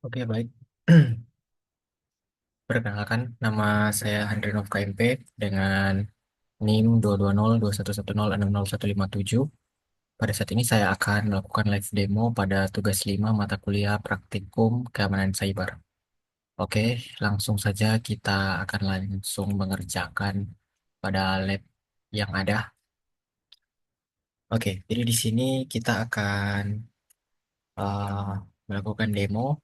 Oke, baik. Perkenalkan, nama saya Handrenov KMP dengan NIM 2202110605157. Pada saat ini saya akan melakukan live demo pada tugas 5 mata kuliah praktikum keamanan cyber. Oke, langsung saja kita akan langsung mengerjakan pada lab yang ada. Oke, jadi di sini kita akan uh, melakukan demo.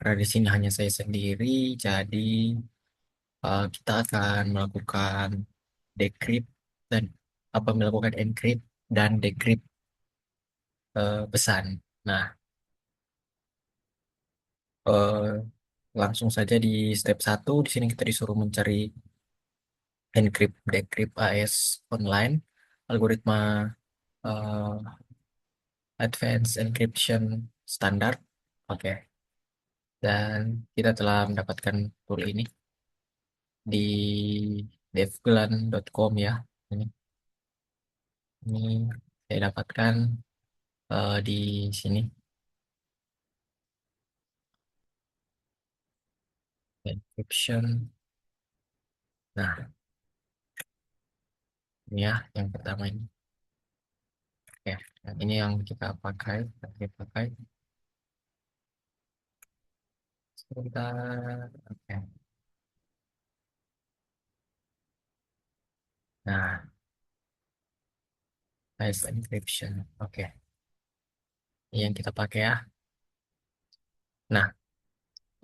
Karena di sini hanya saya sendiri, jadi kita akan melakukan decrypt dan melakukan encrypt dan decrypt pesan. Nah, eh, langsung saja di step satu di sini kita disuruh mencari encrypt decrypt AES online algoritma eh, advanced encryption standard. Oke. Dan kita telah mendapatkan tool ini di devglan.com ya. Ini, ini saya dapatkan di sini encryption. Nah, ini ya yang pertama ini. Oke, dan ini yang kita pakai sebentar. Oke. Nah, nice encryption. Oke, ini yang kita pakai ya. Nah,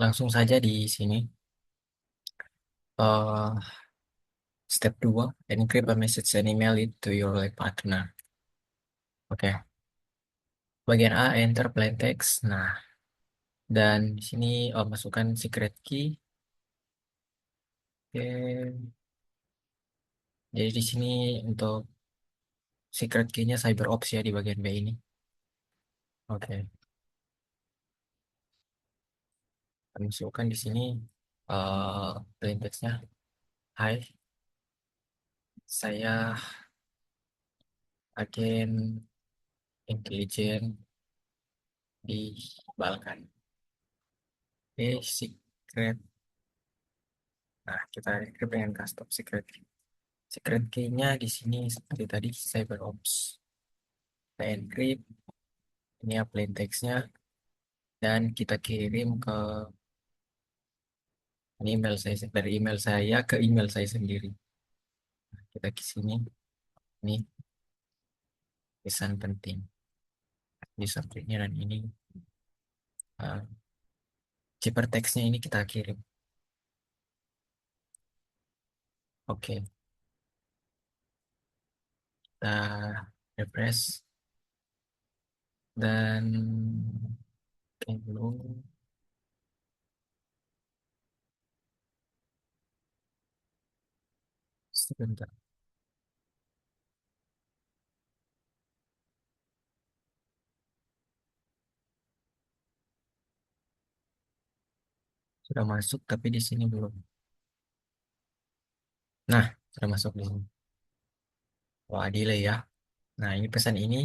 langsung saja di sini. eh Step 2, encrypt a message and email it to your lab partner. Oke, bagian A, enter plain text. Nah, dan di sini masukkan secret key. Oke, jadi di sini untuk secret key-nya CyberOps ya di bagian B ini. Oke, masukkan di sini plain text-nya. Hai, saya agen intelijen di Balkan. Oke, secret. Nah, kita encrypt dengan custom secret key. Secret key-nya di sini seperti tadi CyberOps. Kita encrypt, ini ya plain text-nya, dan kita kirim ke ini email saya dari email saya ke email saya sendiri. Kita ke sini, ini pesan penting di subjeknya dan ini uh, ciphertext-nya ini kita kirim. Oke, kita refresh dan oke belum sebentar. Sudah masuk tapi di sini belum. Nah, sudah masuk di sini. Wah, delay ya. Nah, ini pesan ini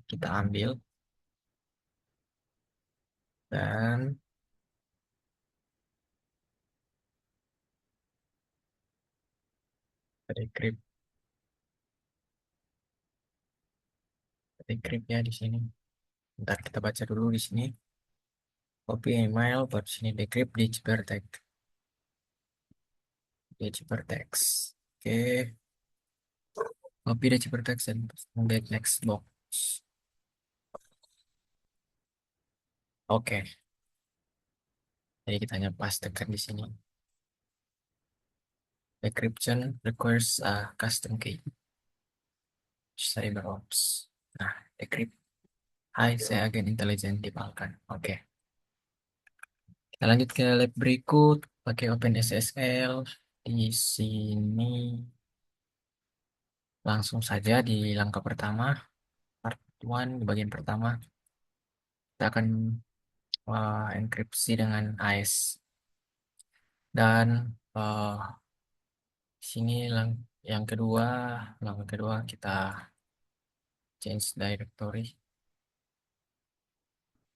kita ambil dan decrypt, decrypt ya di sini. Ntar kita baca dulu di sini. Copy email, buat sini decrypt di ciphertext. Di ciphertext. Oke, copy di ciphertext dan back next box. Oke, jadi kita hanya pastekan di sini. Decryption requires a custom key. CyberOps. Nah, decrypt. Hai, saya agen intelijen di Balkan. Oke. Kita lanjut ke lab berikut. Pakai OpenSSL. Di sini langsung saja di langkah pertama. Part 1 di bagian pertama. Kita akan enkripsi dengan AES. Dan sini yang kedua, langkah kedua kita change directory.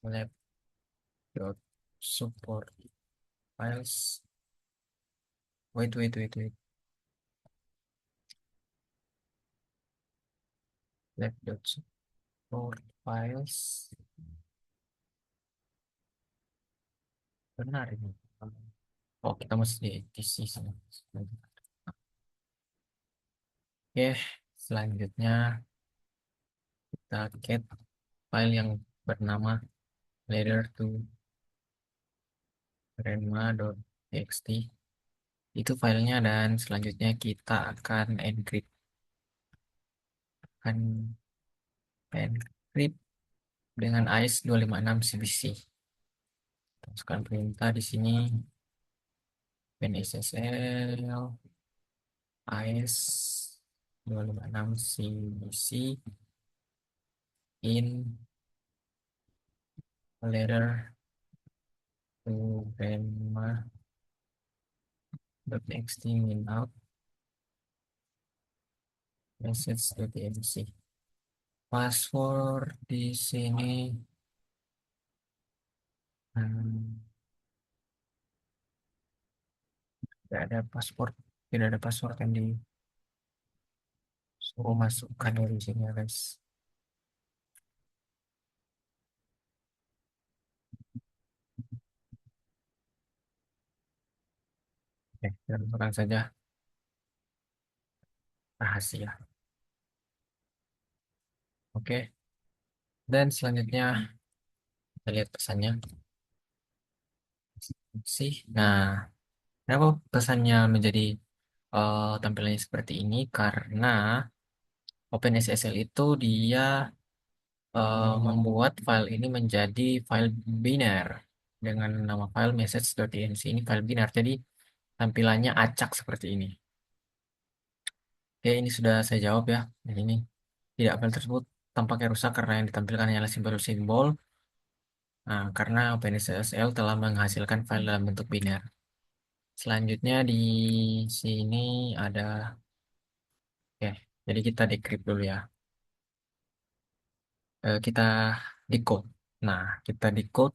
Lab. support files. Wait. Lab.support files. Benar ini. Oh, kita mesti di sini. Oke, selanjutnya kita get file yang bernama letter to grandma.txt. Itu filenya dan selanjutnya kita akan akan encrypt dengan AES 256 CBC. Masukkan perintah di sini PNSSL AES 256 CBC in letter to grandma.txt min out message.tmc. Password di sini hmm, tidak ada password, tidak ada password yang disuruh masukkan dari sini ya, guys. Oke, kita masukkan saja rahasia. Oke, dan selanjutnya kita lihat pesannya sih. Nah, kenapa pesannya menjadi tampilannya seperti ini? Karena OpenSSL itu dia membuat file ini menjadi file biner dengan nama file message.tmc. Ini file biner, jadi tampilannya acak seperti ini. Oke, ini sudah saya jawab ya. Nah, ini tidak file tersebut tampaknya rusak karena yang ditampilkan hanyalah simbol-simbol. Nah, karena OpenSSL telah menghasilkan file dalam bentuk biner. Selanjutnya di sini ada, ya, jadi kita decrypt dulu ya. Kita decode. Nah, kita decode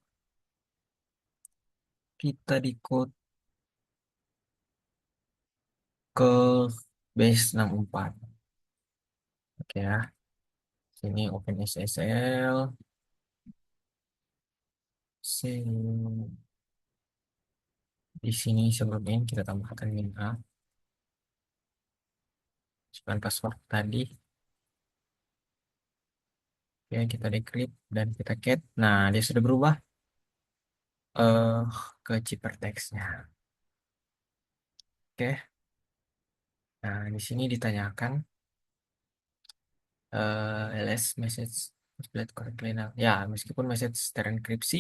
ke base 64. Oke ya, sini OpenSSL. Di sini sebelumnya kita tambahkan min a, masukkan password tadi. Oke, kita decrypt dan kita cat. Nah, dia sudah berubah eh ke ciphertextnya. Oke, nah di sini ditanyakan ls message displayed correctly now. Ya, meskipun message terenkripsi,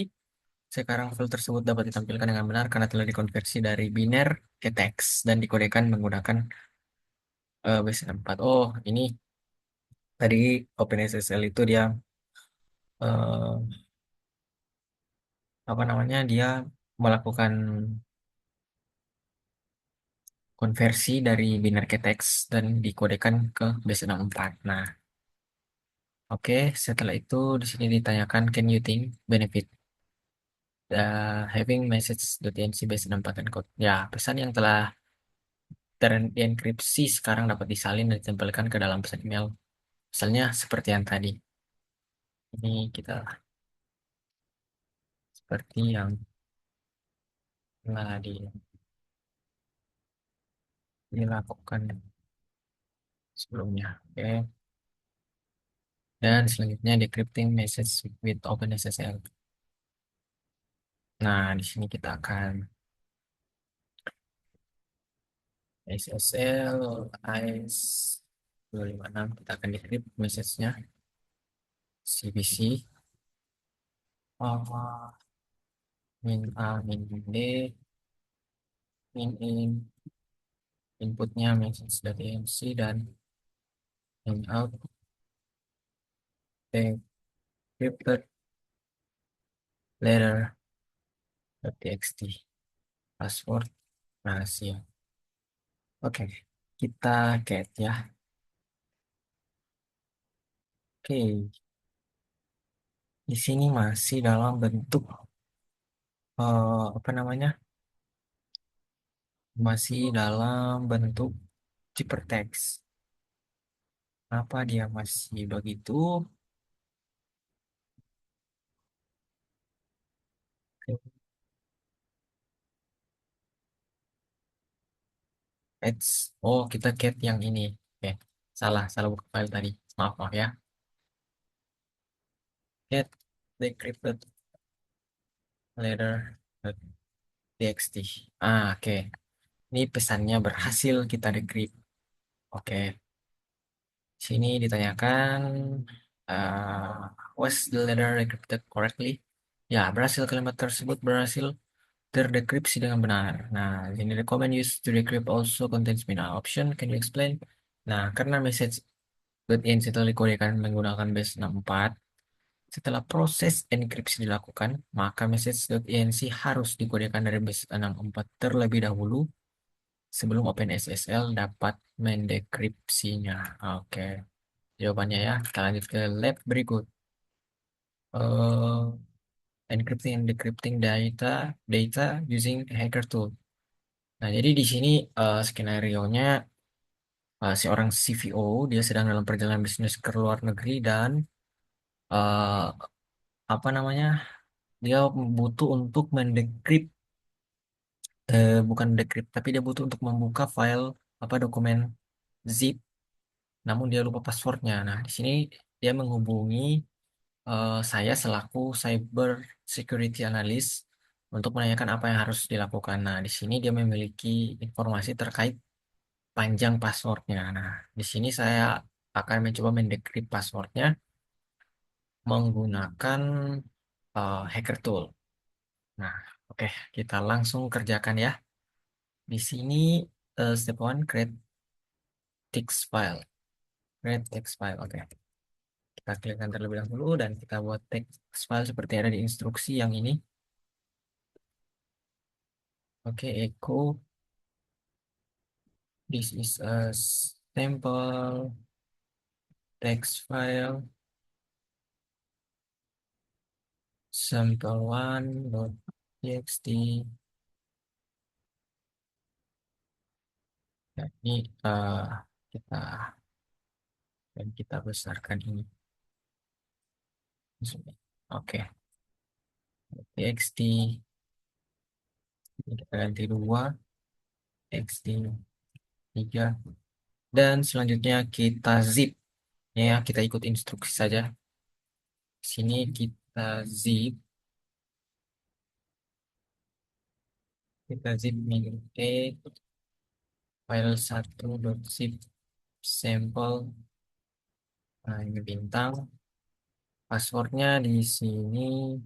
sekarang file tersebut dapat ditampilkan dengan benar karena telah dikonversi dari biner ke teks dan dikodekan menggunakan base 64. Oh, ini tadi OpenSSL itu dia eh, apa namanya? Dia melakukan konversi dari biner ke teks dan dikodekan ke base 64. Nah, oke, setelah itu di sini ditanyakan can you think benefit having message.tmc base 64 encode. Ya, pesan yang telah terenkripsi sekarang dapat disalin dan ditempelkan ke dalam pesan email. Misalnya seperti yang tadi. Ini kita seperti yang telah dilakukan sebelumnya. Oke. Dan selanjutnya decrypting message with OpenSSL. Nah, di sini kita akan SSL AES 256, kita akan decrypt message-nya CBC min A min B min in, inputnya message.tmc dan min out decrypted letter.txt password rahasia. Oke, kita get ya. Oke, di sini masih dalam bentuk apa namanya, masih dalam bentuk ciphertext. Kenapa dia masih begitu? It's, oh kita get yang ini. Oke, salah buka file tadi. Maaf maaf ya. Get decrypted letter txt. Oke. Ini pesannya berhasil kita decrypt. Oke. Sini ditanyakan, was the letter decrypted correctly? Ya, berhasil, kalimat tersebut berhasil terdekripsi dengan benar. Nah, ini recommend use to decrypt also contains binary option. Can you explain? Nah, karena message.int itu dikodekan menggunakan base 64, setelah proses enkripsi dilakukan, maka message.enc harus dikodekan dari base 64 terlebih dahulu sebelum OpenSSL dapat mendekripsinya. Oke, jawabannya ya. Kita lanjut ke lab berikut. Eh, Encrypting and decrypting data using hacker tool. Nah, jadi di sini skenario-nya, seorang CVO dia sedang dalam perjalanan bisnis ke luar negeri dan eh, apa namanya, dia butuh untuk mendekrip, bukan decrypt tapi dia butuh untuk membuka file apa dokumen zip, namun dia lupa passwordnya. Nah, di sini dia menghubungi saya selaku cyber security analyst untuk menanyakan apa yang harus dilakukan. Nah, di sini dia memiliki informasi terkait panjang passwordnya. Nah, di sini saya akan mencoba mendekrip passwordnya menggunakan hacker tool. Nah, oke, kita langsung kerjakan ya. Di sini step one, create text file. Create text file. Oke, kita klikkan terlebih dahulu dan kita buat text file seperti ada di instruksi yang ini. Oke, echo. This is a sample text file, sample1.txt. Nah, ini kita dan kita besarkan ini. Oke, txt ini kita ganti 2, txt 3, dan selanjutnya kita zip. Ya, kita ikut instruksi saja. Sini kita zip, min file 1.zip sample. Nah, ini bintang. Passwordnya di sini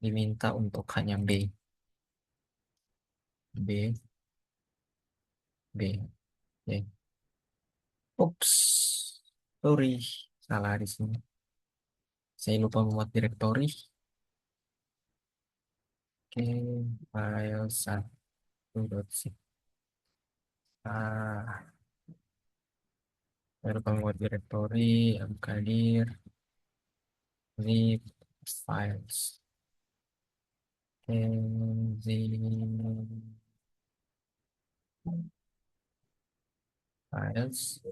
diminta untuk hanya B, B, B. Ups, sorry, salah di sini. Saya lupa membuat direktori. Oke, file 1.zip. Saya lupa membuat direktori, abkadir, zip, files. Oke, zip, files.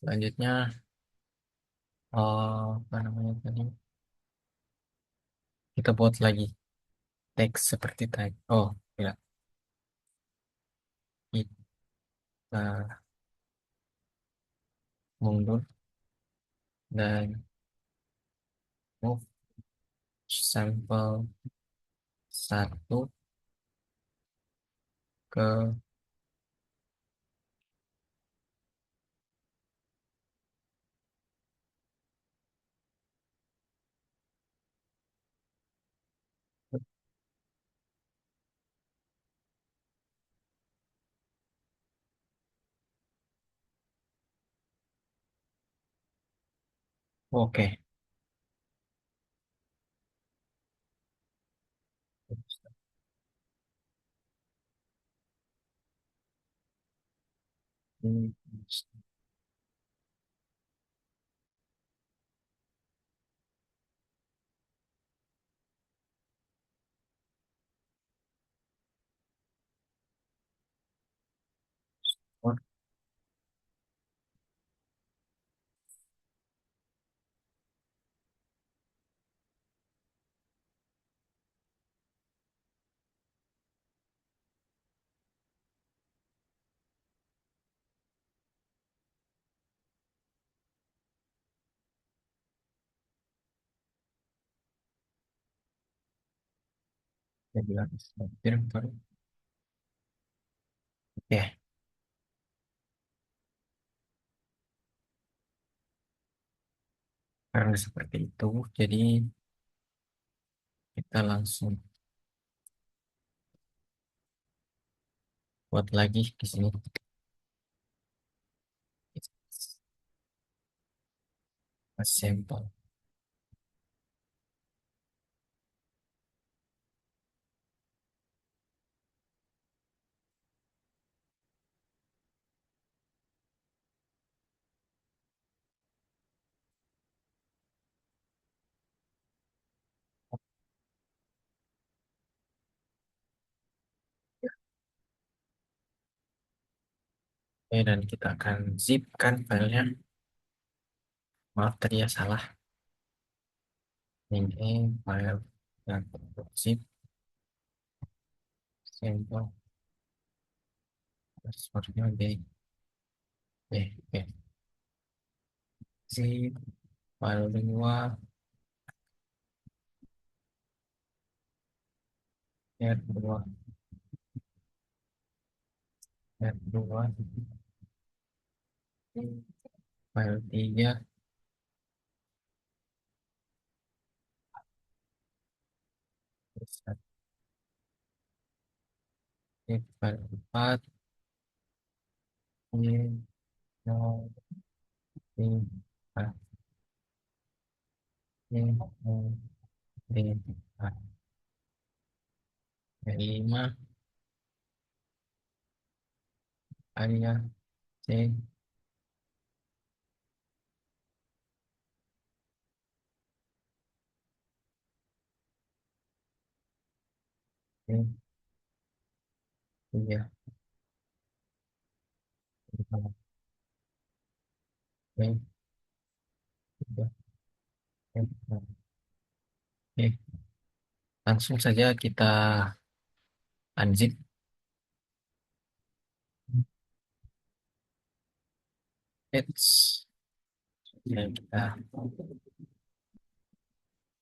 Selanjutnya, apa namanya tadi? Kita buat lagi teks seperti tadi. Oh, ya. Kita mundur dan move sampel 1 ke, oke. Hmm, Jadi harus hampir baru. Oke, karena seperti itu, jadi kita langsung buat lagi di sini. Sampel. Oke, dan kita akan zipkan filenya. Maaf tadi ya salah. Ini file yang zip sampel passwordnya B. Oke. Zip file 2 R2 R2 file 3 file 4 Y 0 Y A Y 0 Y A Y5 area C C 3 B 3 Oke, langsung saja kita unzip. It's ya, kita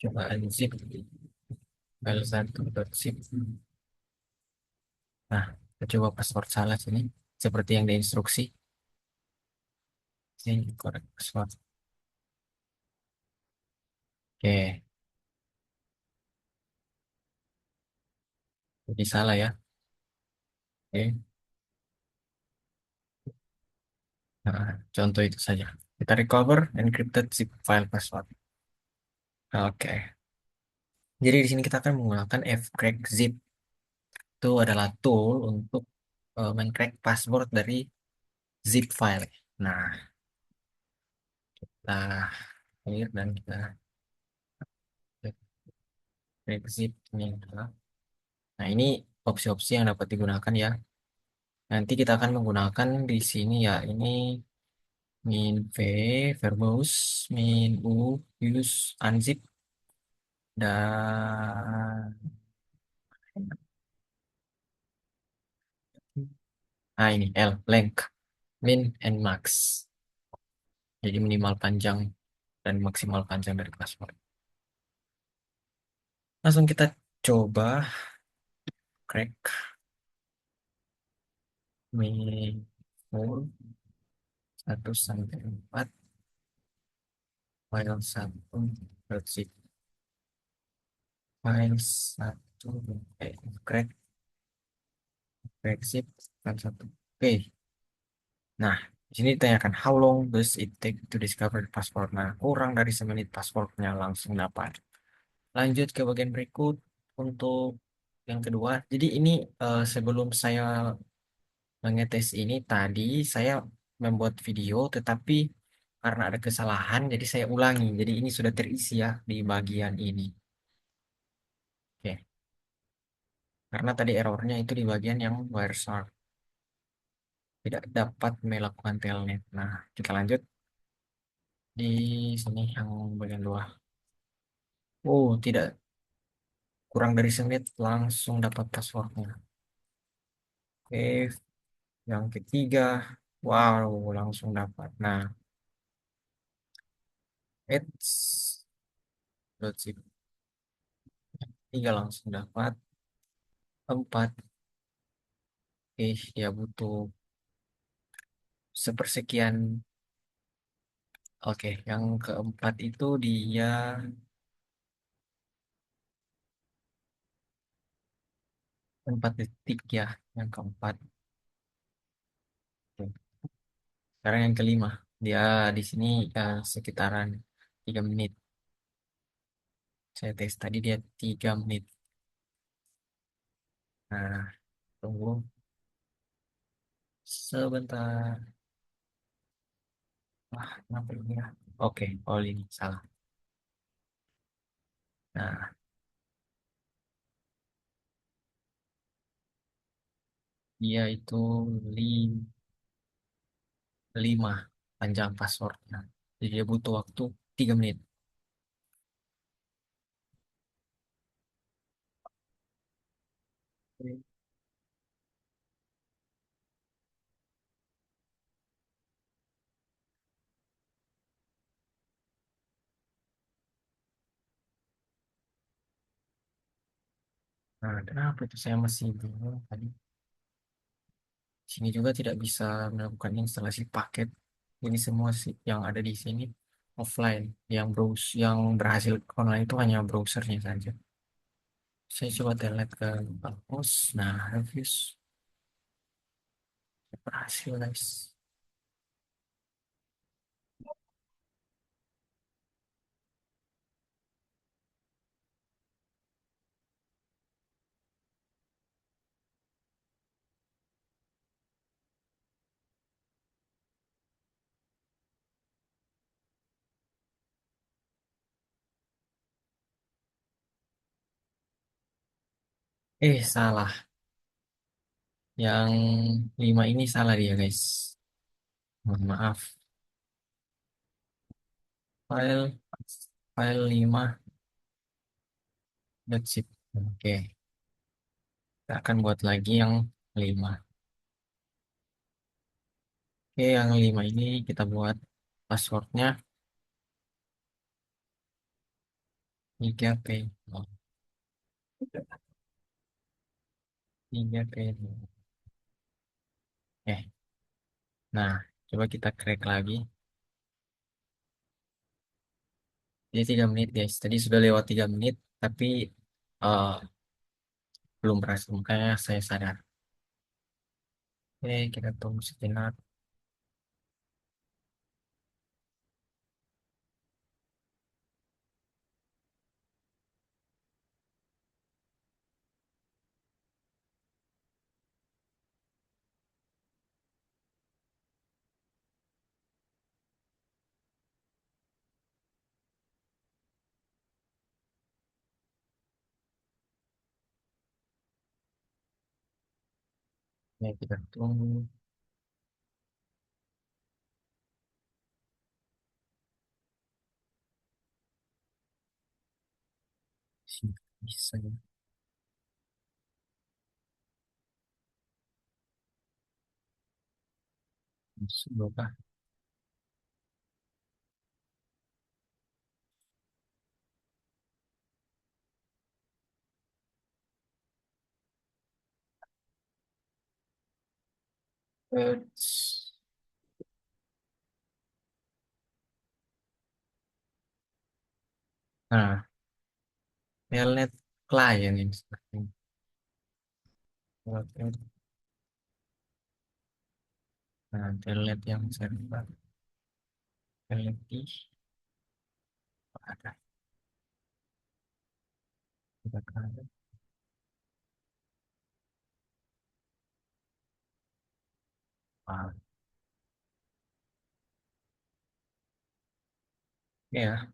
coba unzip file 1.zip. Nah, kita coba password salah sini seperti yang diinstruksi. Ini correct password. Oke, jadi salah ya. Oke, nah, contoh itu saja. Kita recover encrypted zip file password. Oke, jadi di sini kita akan menggunakan fcrack zip. Itu adalah tool untuk mencrack password dari zip file. Nah, kita clear dan kita crack zip ini adalah. Nah, ini opsi-opsi yang dapat digunakan ya. Nanti kita akan menggunakan di sini ya. Ini min v verbose, min u use unzip, dan nah ini L length min and max. Jadi minimal panjang dan maksimal panjang dari password. Langsung kita coba crack min 1 sampai 4 file 1.zip file 1 crack crack zip file 1. Oke. Nah, di sini ditanyakan how long does it take to discover the password. Nah, kurang dari semenit passwordnya langsung dapat. Lanjut ke bagian berikut untuk yang kedua. Jadi ini sebelum saya mengetes ini tadi saya membuat video, tetapi karena ada kesalahan, jadi saya ulangi. Jadi ini sudah terisi ya di bagian ini. Oke, karena tadi errornya itu di bagian yang Wireshark tidak dapat melakukan telnet. Nah, kita lanjut di sini yang bagian luar. Oh, tidak kurang dari semenit langsung dapat passwordnya. Oke, yang ketiga, wow, langsung dapat. Nah, it's zip tiga langsung dapat. Empat. Ya butuh sepersekian. Oke, yang keempat itu dia 4 detik ya. Yang keempat. Oke. Sekarang yang kelima. Dia di sini sekitaran 3 menit. Saya tes tadi dia 3 menit. Nah, tunggu sebentar. Wah, kenapa ini ya? Oke, oh ini salah. Nah, dia itu 5 panjang passwordnya. Jadi dia butuh waktu 3 menit. Nah, kenapa itu saya masih bingung tadi. Sini juga tidak bisa melakukan instalasi paket. Ini semua sih yang ada di sini offline. Yang berhasil online itu hanya browsernya saja. Saya coba delete ke Bangkos. Nah, reviews berhasil guys. Salah. Yang 5 ini salah dia guys. Mohon maaf. File file 5 zip. Oke, kita akan buat lagi yang 5. Oke, yang 5 ini kita buat passwordnya 3P. Oh, 3P. Eh, nah, coba kita crack lagi. Jadi 3 menit guys. Tadi sudah lewat 3 menit, tapi eh, belum berhasil. Makanya saya sadar. Oke, kita tunggu sejenak. Ya, kita tunggu. Sih, bisa ya. Semoga. Nah, telnet klien ini sepertinya. Nah, telnet yang server. Telnet di ada. Kita ada. Ah, ya,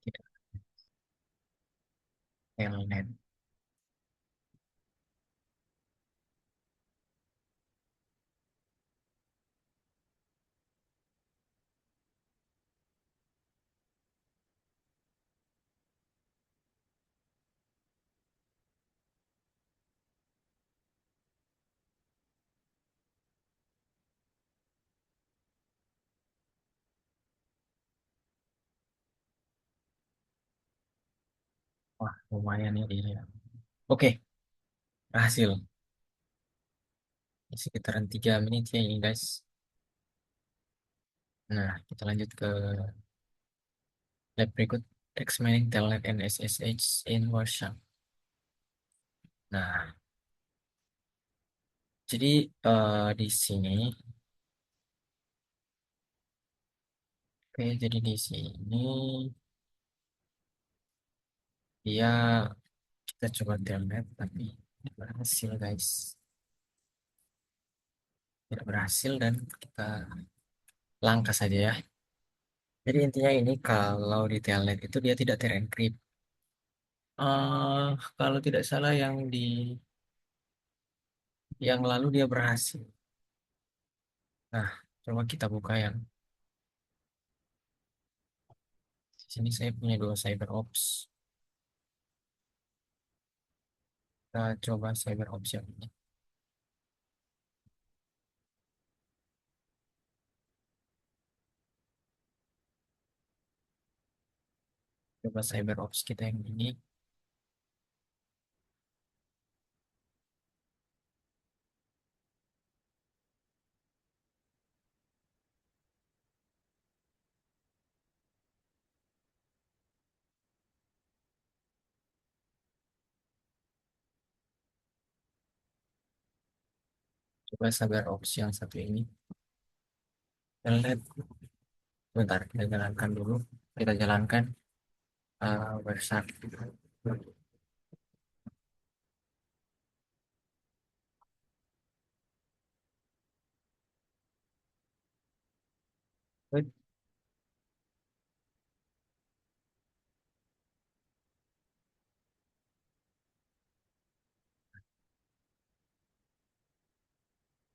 kita telnet. Wah, lumayan ya dia. Oke, berhasil. Sekitaran 3 menit ya ini guys. Nah, kita lanjut ke lab berikut. Text mining, telnet, and SSH in workshop. Nah, jadi di sini, oke, jadi di sini dia kita coba telnet tapi tidak berhasil guys, tidak berhasil dan kita langkah saja ya. Jadi intinya ini kalau di telnet itu dia tidak terencrypt. Kalau tidak salah yang lalu dia berhasil. Nah, coba kita buka yang di sini saya punya dua CyberOps. Kita coba CyberOps yang ini. Coba CyberOps kita yang ini. Coba CyberOps yang satu ini. Kita lihat, bentar, kita jalankan dulu. Kita jalankan website.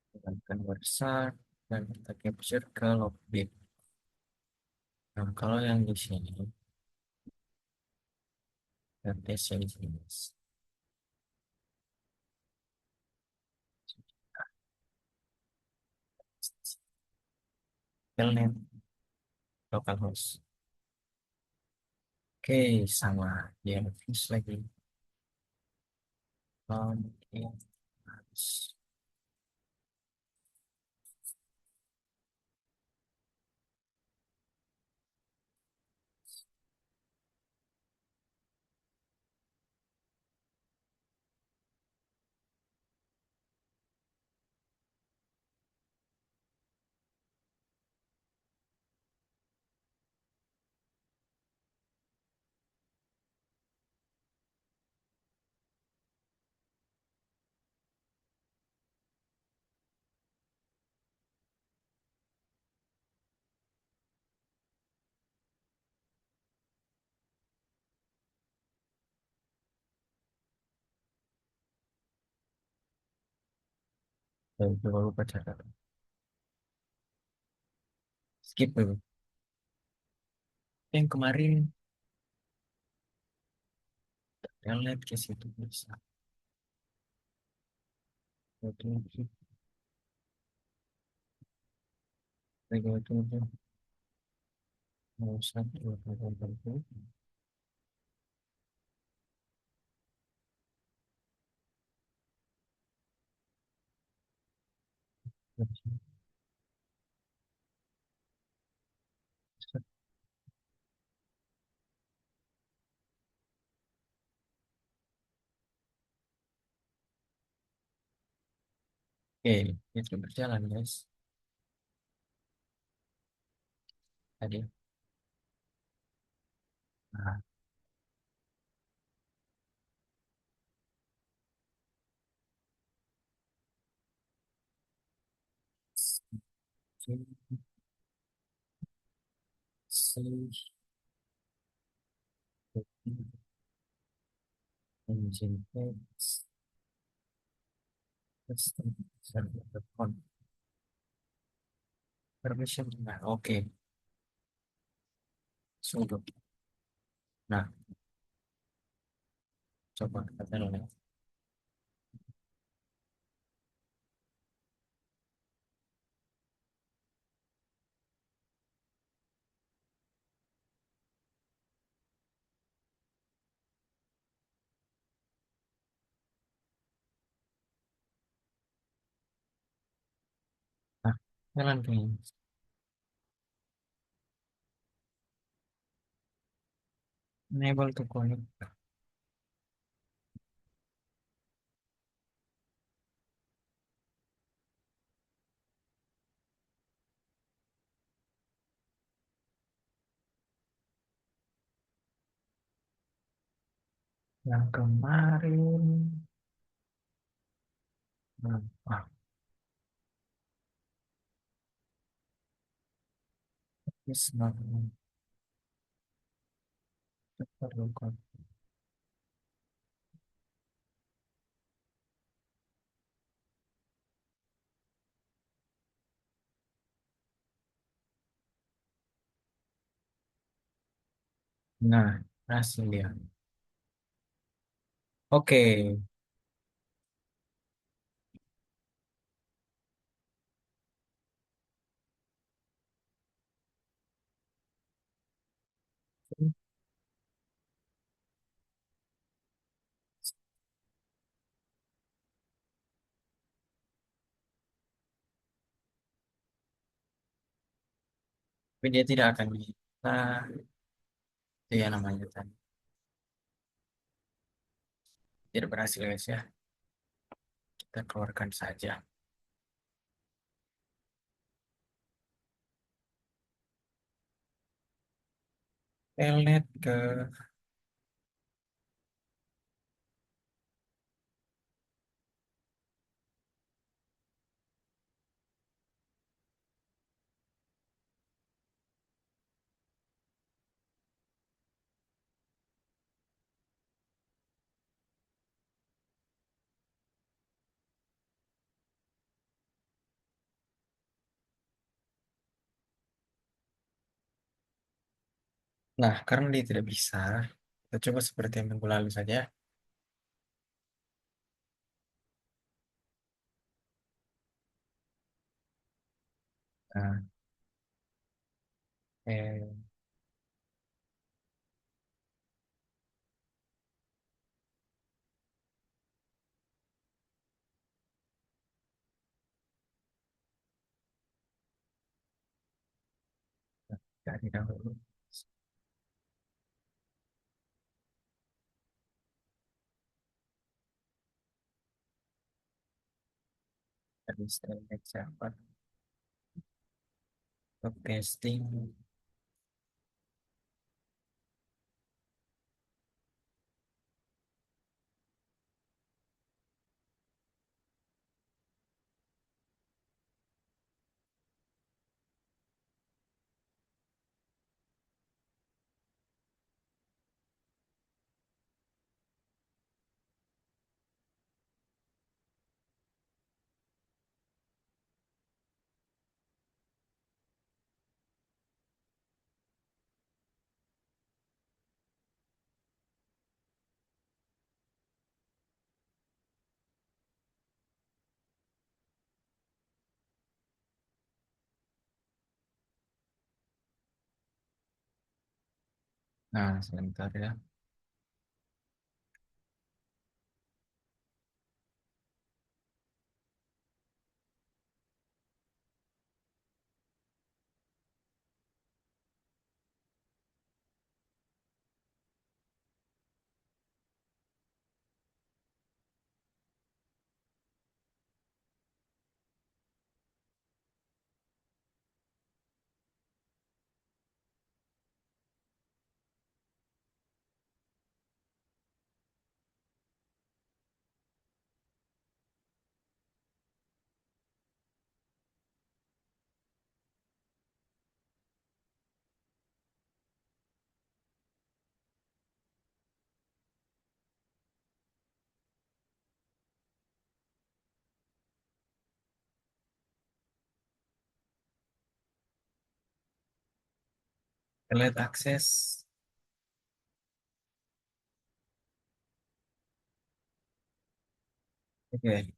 Jalankan website dan kita capture ke login. Nah, kalau yang di sini, dan tes yang di sini. Telnet, localhost. Oke, sama dia fuse lagi. Oke, saya coba lupa cara. Skip dulu. Yang kemarin, telnet ke situ bisa. Oke, itu mau satu, oke, itu berjalan guys. Tadi, nah, engine text, custom server permission. Nah, oke, sudah. Nah, coba kita telnet. Jalan kayaknya. Enable to connect. Yang kemarin. Nah, ah, it's not perlukan. Nah, berhasil ya. Oke, tapi dia tidak akan bisa. Itu ya namanya tadi. Tidak berhasil guys ya. Kita keluarkan saja. Pelet ke. Nah, karena dia tidak bisa, kita coba seperti yang minggu lalu saja. Nah, dari dahulu. Dari string siapa? Casting. Nah, sebentar ya. Lihat akses. Oke.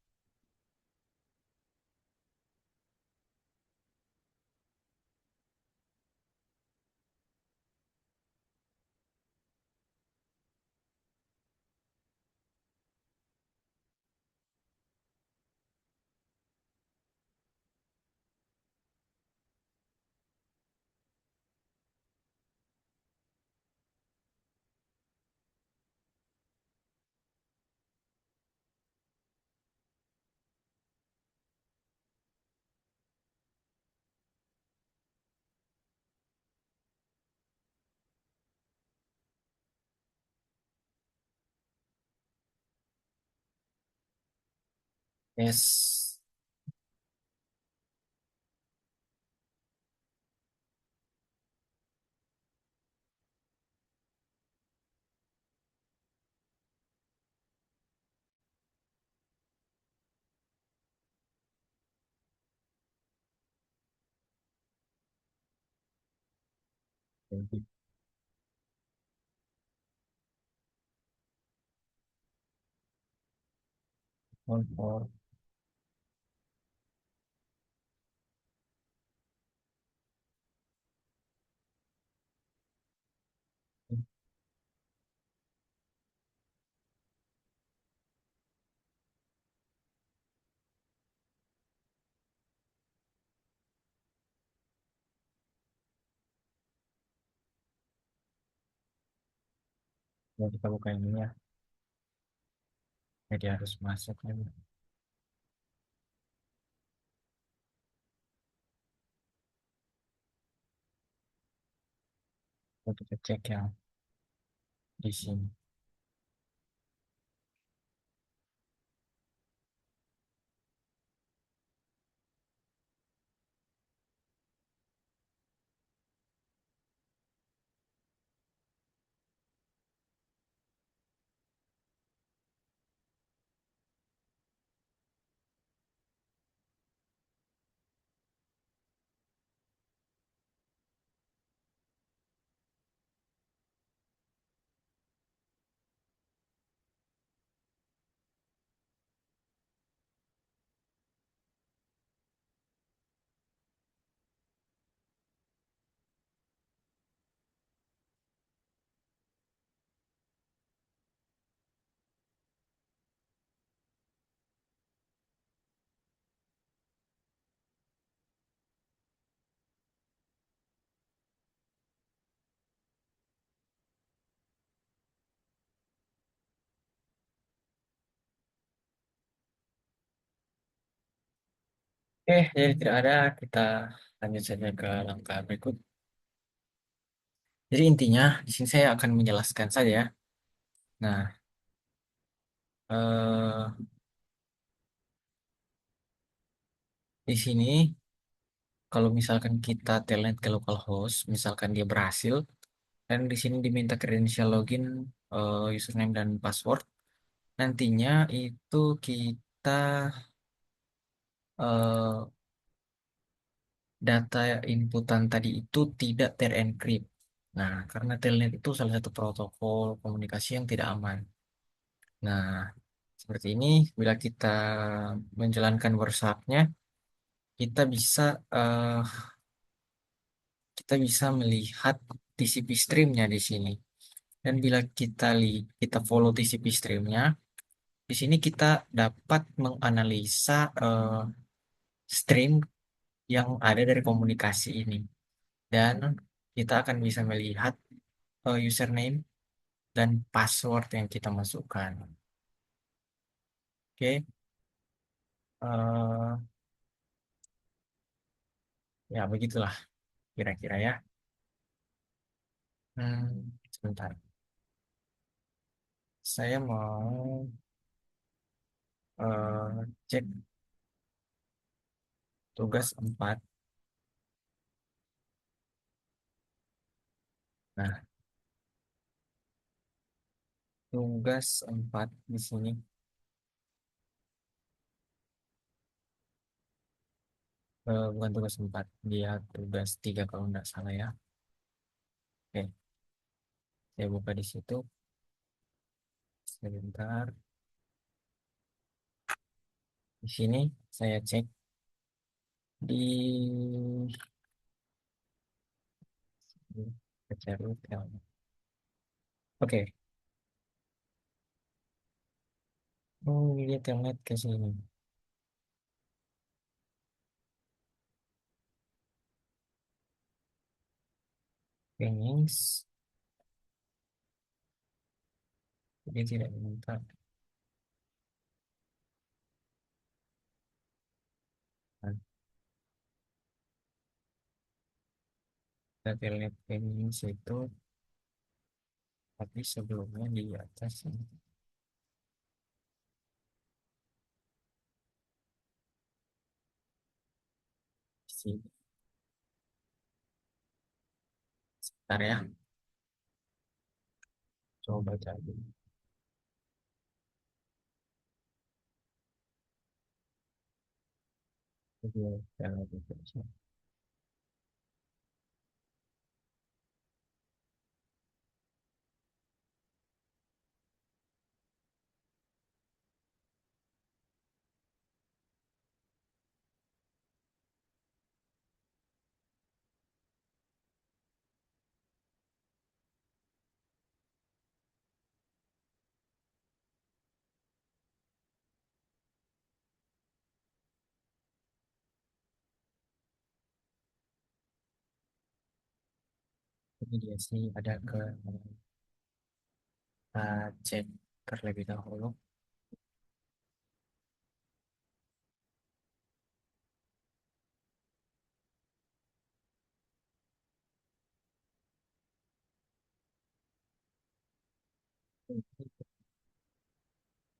Yes. One for ya, kita buka ini ya. Jadi harus masuk lagi. Kita cek yang di sini. Oke, jadi tidak ada. Kita lanjut saja ke langkah berikut. Jadi intinya di sini saya akan menjelaskan saja. Nah, eh, di sini kalau misalkan kita telnet ke localhost, misalkan dia berhasil, dan di sini diminta credential login, username dan password. Nantinya itu kita eh, data inputan tadi itu tidak terencrypt. Nah, karena telnet itu salah satu protokol komunikasi yang tidak aman. Nah, seperti ini, bila kita menjalankan WhatsApp-nya, kita bisa eh, kita bisa melihat TCP streamnya di sini. Dan bila kita follow TCP streamnya, di sini kita dapat menganalisa stream yang ada dari komunikasi ini. Dan kita akan bisa melihat username dan password yang kita masukkan. Oke, eh, ya begitulah kira-kira ya. Sebentar. Saya mau cek tugas 4. Nah, tugas 4 di sini. Bukan tugas 4, dia tugas 3 kalau nggak salah ya. Oke, saya buka di situ. Sebentar. Di sini saya cek di baca retail. Oke, oh dia telnet ke sini. Finish, dia tidak minta. Nah, telnet finish itu, tapi sebelumnya di atas ini. Sini, sebentar ya, coba cari. Video television. Ini dia sih ada ke cek terlebih dahulu.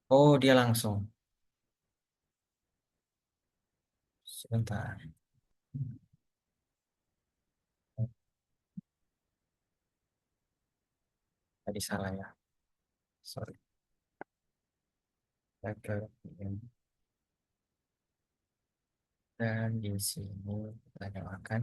Oh, dia langsung. Sebentar. Tadi salah ya. Sorry. Kita dan di sini kita nyalakan.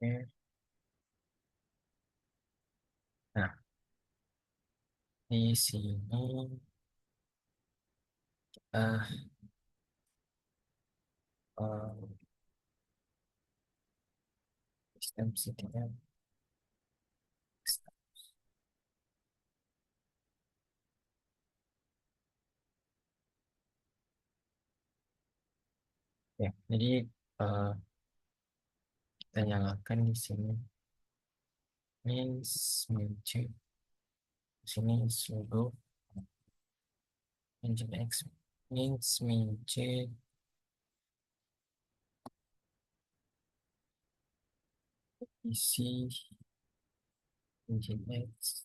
Oke. Nah, di sini eh eh, sistem settingan. Ya, jadi eh, kita nyalakan di sini. Means mencek sini sudo engine X means mencek isi engine X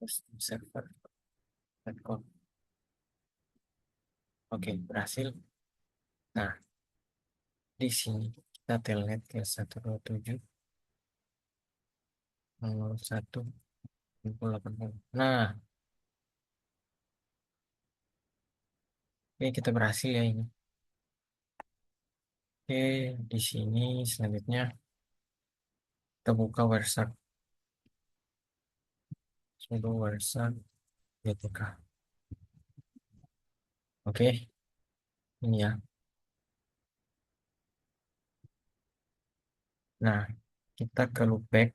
custom server.com. Oke, berhasil. Nah, di sini kita telnet ke 127.01.80. Nah, ini kita berhasil ya ini. Oke, di sini selanjutnya kita buka website sudo website GTK. Oke, ini ya. Nah, kita ke loopback.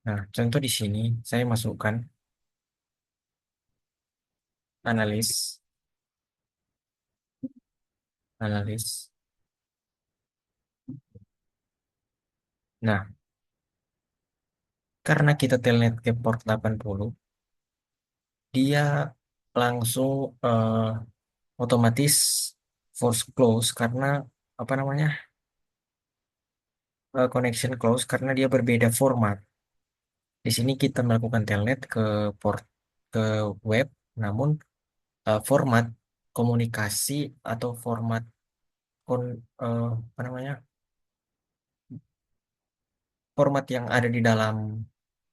Nah, contoh di sini saya masukkan analis, analis. Nah, karena kita telnet ke port 80, dia langsung otomatis force close karena apa namanya connection close karena dia berbeda format. Di sini kita melakukan telnet ke port ke web, namun format komunikasi atau format kon, apa namanya format yang ada di dalam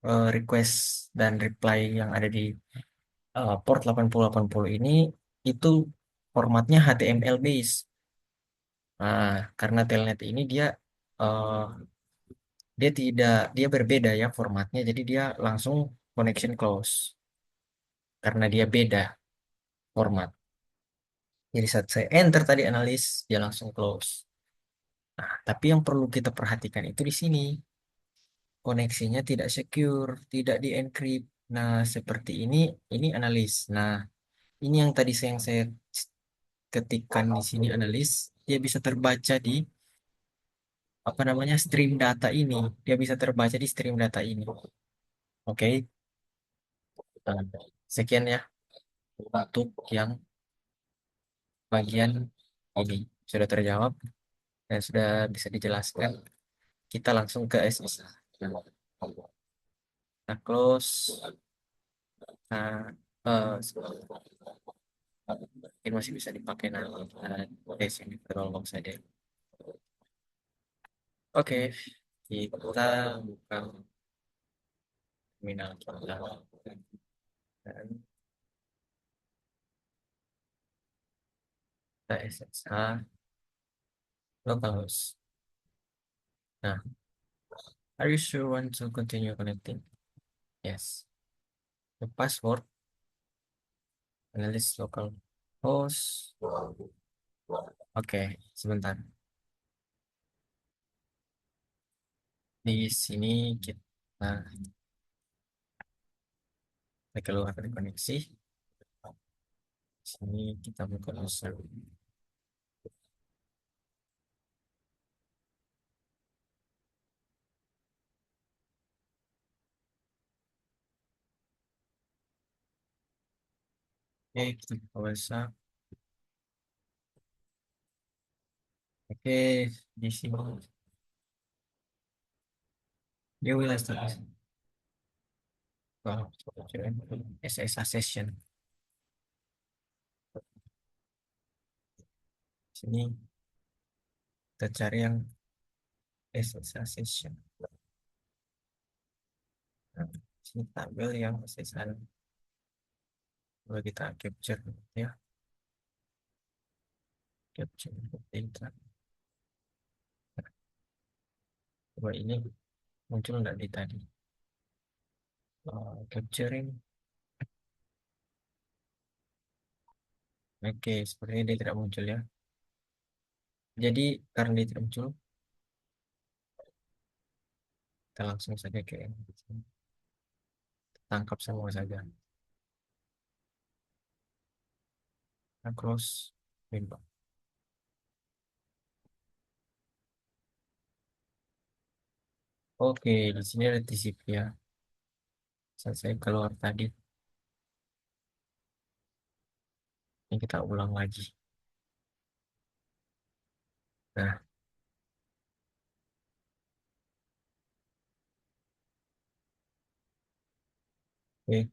request dan reply yang ada di port 8080 ini itu formatnya HTML base. Nah, karena telnet ini eh, dia berbeda ya formatnya, jadi dia langsung connection close karena dia beda format. Jadi saat saya enter tadi analis, dia langsung close. Nah, tapi yang perlu kita perhatikan itu di sini koneksinya tidak secure, tidak di-encrypt. Nah, seperti ini analis. Nah, ini yang tadi yang saya ketikkan di sini analis, dia bisa terbaca di apa namanya stream data ini, dia bisa terbaca di stream data ini. Oke. Nah, sekian ya untuk yang bagian ini sudah terjawab dan sudah bisa dijelaskan. Kita langsung ke SSA. Nah, close. Nah, ini masih bisa dipakai nanti. Tes ini terlalu saja. Oke, kita buka terminal kita dan kita SSH localhost. Nah, are you sure want to continue connecting? Yes. The password analysis local host. Oke, sebentar. Di sini kita keluar dari koneksi. Di sini kita buka user. Oke, kita buka WhatsApp. Oke, di sini dia will start. Wow, SSH session. Sini kita cari yang SSH session. Nah, sini tabel yang SSH. Kalau kita capture ya, capture data. Coba ini muncul nggak di tadi? Capturing. Oke, sepertinya dia tidak muncul ya. Jadi karena dia tidak muncul, kita langsung saja ke yang tangkap semua saja. Nah, close window. Oke, di sini ada TCP ya. Saat saya keluar tadi, ini kita ulang lagi. Nah, oke,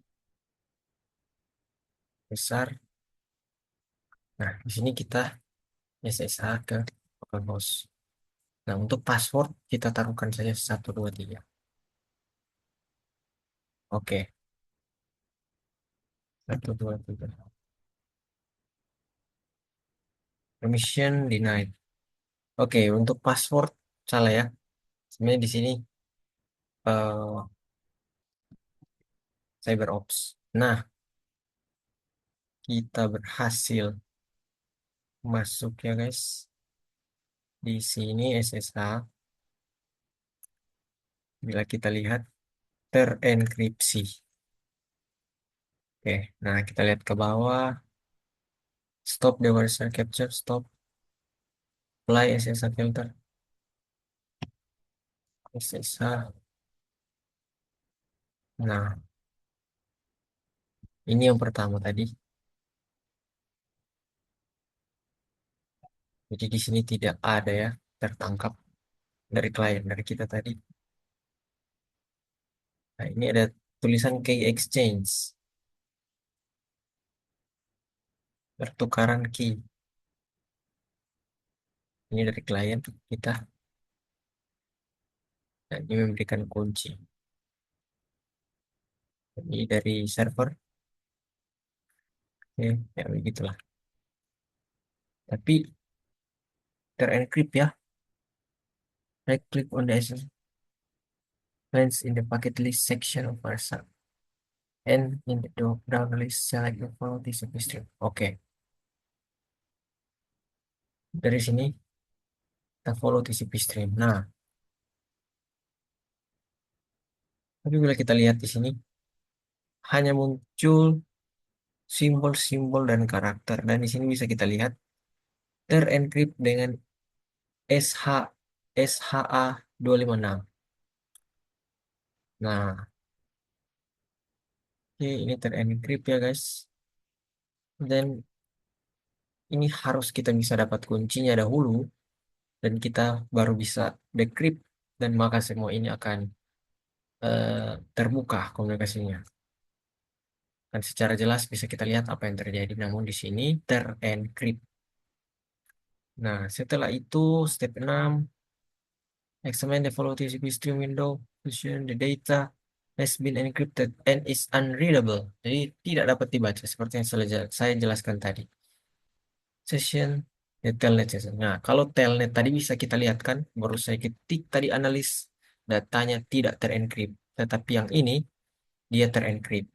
besar. Nah, di sini kita SSH ke localhost. Nah, untuk password kita taruhkan saja 123. Oke, 123. Permission denied. Oke, untuk password salah ya. Sebenarnya di sini eh CyberOps. Nah, kita berhasil masuk ya guys. Di sini SSH. Bila kita lihat terenkripsi. Oke, nah kita lihat ke bawah. Stop the browser capture. Stop. Apply SSH filter. SSH. Nah, ini yang pertama tadi. Jadi di sini tidak ada ya tertangkap dari klien dari kita tadi. Nah, ini ada tulisan key exchange, pertukaran key. Ini dari klien kita. Nah, ini memberikan kunci. Ini dari server. Ya, ya begitulah. Tapi terencrypt ya. Right click on the SS lens in the packet list section of our sub. And in the drop down list select the follow this stream. Oke, dari sini kita follow TCP stream. Nah, tapi bila kita lihat di sini hanya muncul simbol-simbol dan karakter. Dan di sini bisa kita lihat terencrypt dengan SH SHA-256. Nah, oke, ini terencrypt ya guys. Dan ini harus kita bisa dapat kuncinya dahulu dan kita baru bisa decrypt dan maka semua ini akan terbuka komunikasinya. Dan secara jelas bisa kita lihat apa yang terjadi, namun di sini terencrypt. Nah, setelah itu step 6, examine the follow TCP stream window, position the data has been encrypted and is unreadable. Jadi tidak dapat dibaca seperti yang saya jelaskan tadi. Session the telnet session. Nah, kalau telnet tadi bisa kita lihat kan, baru saya ketik tadi analis datanya tidak terencrypt, tetapi yang ini dia terencrypt.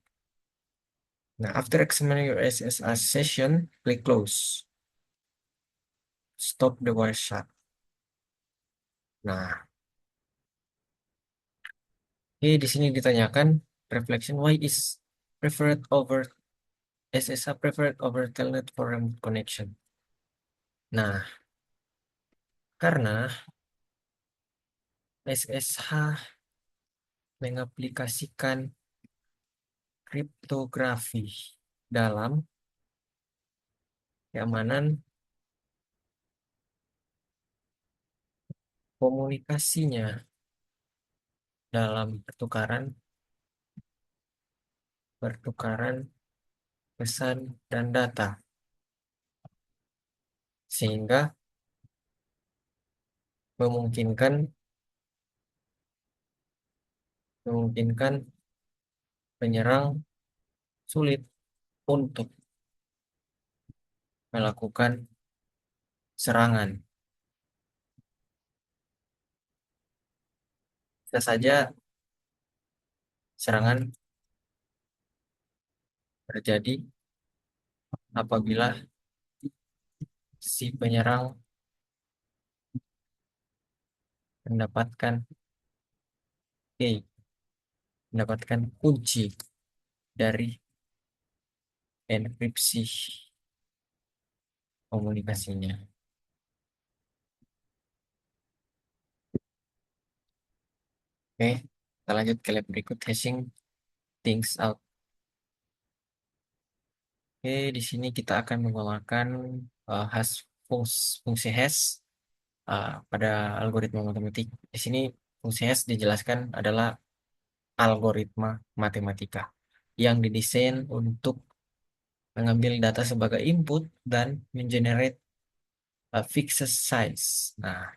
Nah, after examining your SSH session, click close. Stop the Wireshark. Nah, ini di sini ditanyakan reflection why is preferred over SSH preferred over Telnet for remote connection. Nah, karena SSH mengaplikasikan kriptografi dalam keamanan komunikasinya dalam pertukaran pesan dan data, sehingga memungkinkan memungkinkan penyerang sulit untuk melakukan serangan. Bisa saja serangan terjadi apabila si penyerang mendapatkan key, mendapatkan kunci dari enkripsi komunikasinya. Oke, kita lanjut ke lab berikut, hashing things out. Oke, di sini kita akan menggunakan hash fungsi hash pada algoritma matematik. Di sini fungsi hash dijelaskan adalah algoritma matematika yang didesain untuk mengambil data sebagai input dan mengenerate a fixed size. Nah,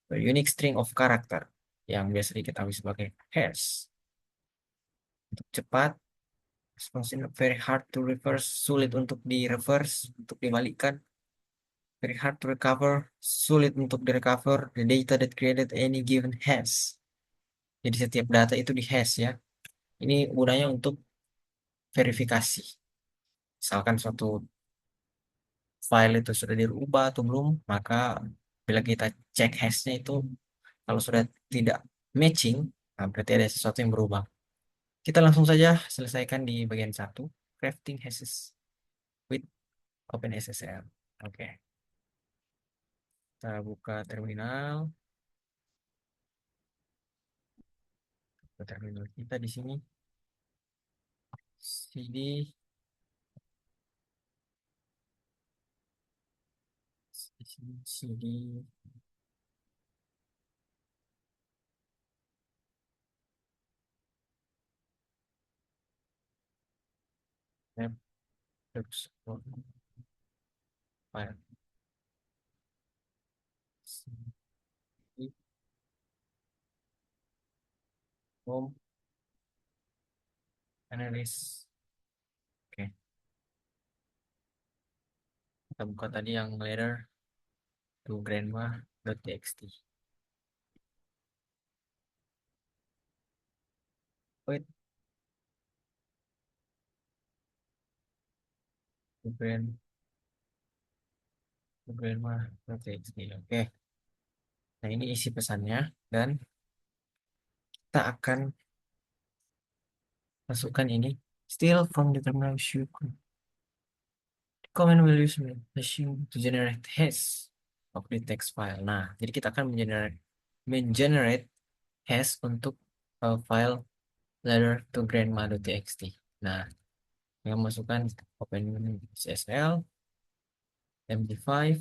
a unique string of character yang biasa diketahui sebagai hash. Untuk cepat, response very hard to reverse, sulit untuk di reverse, untuk dibalikkan. Very hard to recover, sulit untuk direcover the data that created any given hash. Jadi setiap data itu di hash ya. Ini gunanya untuk verifikasi. Misalkan suatu file itu sudah dirubah atau belum, maka bila kita cek hashnya itu, kalau sudah tidak matching, nah berarti ada sesuatu yang berubah. Kita langsung saja selesaikan di bagian satu, crafting hashes with OpenSSL. Oke, kita buka terminal. Terminal kita di sini cd di sini cd web file cd home analyst. Oke, kita buka tadi yang letter to grandma.txt. Wait, to grandma.txt. Oke, nah ini isi pesannya dan kita akan masukkan ini. Still from the terminal issue. Command will use machine to generate hash. of the text file. Nah, jadi kita akan mengenerate hash untuk file letter to grandma.txt. Nah, yang masukkan open SSL, MD5,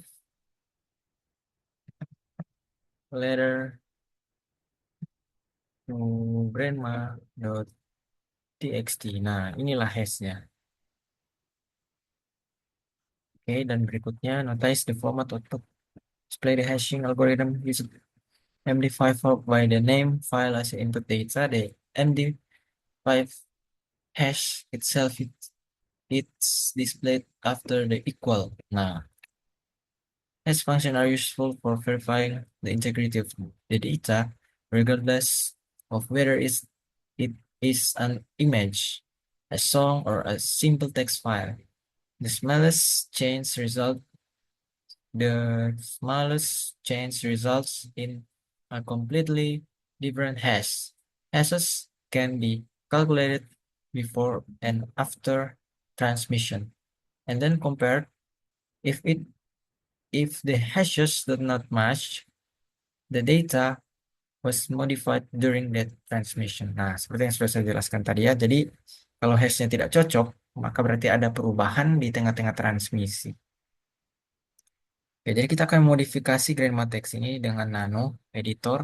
letter to grandma.txt. Nah, inilah hashnya. Oke, dan berikutnya notice the format untuk display the hashing algorithm using MD5 followed by the name file as input data. The MD5 hash itself it's displayed after the equal. Nah, hash functions are useful for verifying the integrity of the data, regardless of whether it is an image, a song, or a simple text file. The smallest change result The smallest change results in a completely different hash. Hashes can be calculated before and after transmission, and then compared. If it if the hashes do not match, the data was modified during that transmission. Nah, seperti yang sudah saya jelaskan tadi ya. Jadi kalau hashnya tidak cocok, maka berarti ada perubahan di tengah-tengah transmisi. Oke, jadi kita akan modifikasi Grandma Text ini dengan Nano Editor.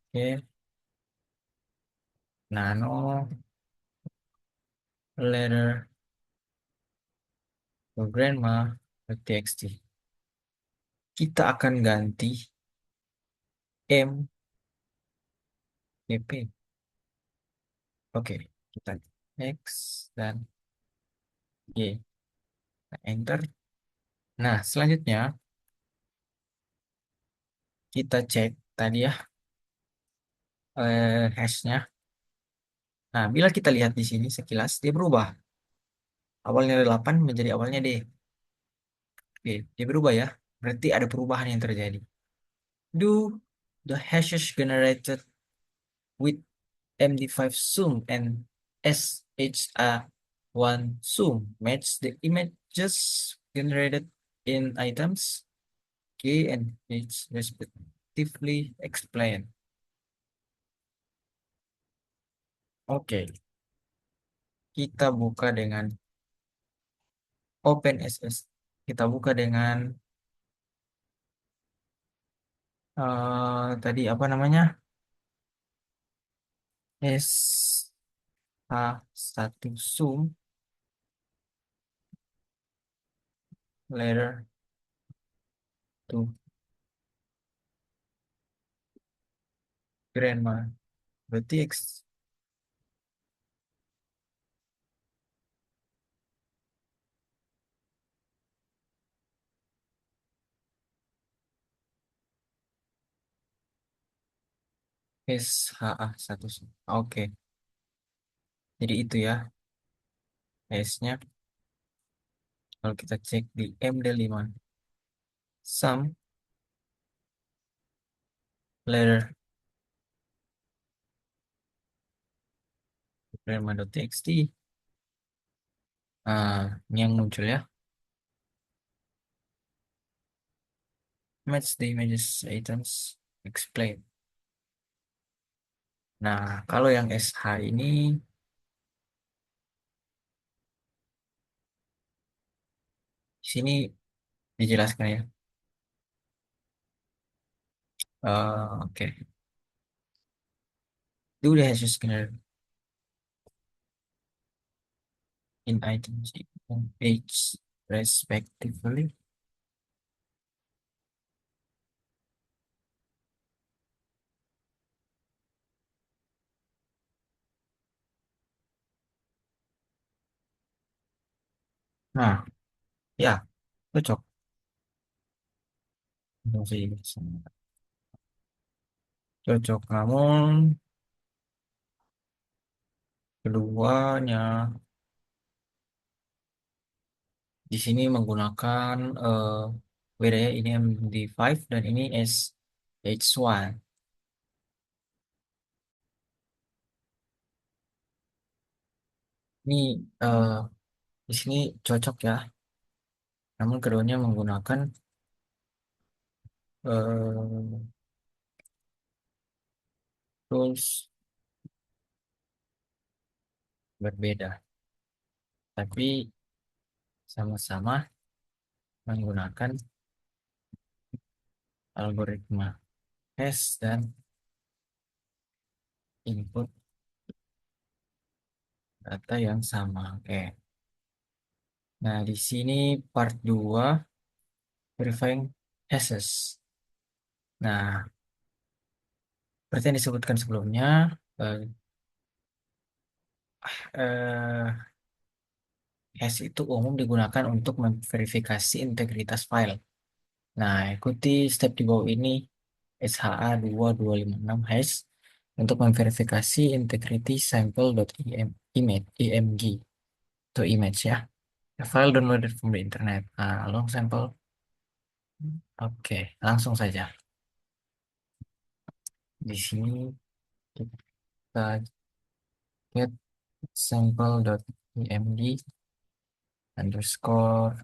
Oke, Nano letter to grandma.txt. Kita akan ganti mpp. Oke, kita X dan Y. Nah, enter. Nah, selanjutnya kita cek tadi ya hashnya. Nah, bila kita lihat di sini sekilas dia berubah. Awalnya 8 menjadi awalnya D. Oke, dia berubah ya. Berarti ada perubahan yang terjadi. Do the hashes generated with MD5 zoom and SHA1 zoom match the images generated in items K and H respectively explain. Oke, kita buka dengan OpenSS. Kita buka dengan tadi apa namanya? SH1 zoom letter to grandma. Berarti SHA1 zoom. Oke, jadi itu ya S-nya. Kalau kita cek di MD5, some letter grammar.txt, ini yang muncul ya, match the images items explain. Nah, kalau yang SH ini di sini dijelaskan ya. Oke. Do the hashes scanner in items on page respectively. Nah, ya, cocok. Cocok, namun keduanya di sini menggunakan beda ya, ini MD5 dan ini SH1. Ini di sini cocok ya, namun keduanya menggunakan eh, tools berbeda, tapi sama-sama menggunakan algoritma hash dan input data yang sama. Oke. Nah, di sini part 2 verifying hashes. Nah, seperti yang disebutkan sebelumnya, eh, eh, hash itu umum digunakan untuk memverifikasi integritas file. Nah, ikuti step di bawah ini SHA-2256 hash untuk memverifikasi integrity sample.img itu image ya. A file downloaded from the internet. Nah, long sample. Oke, langsung saja. Di sini kita get sample.img underscore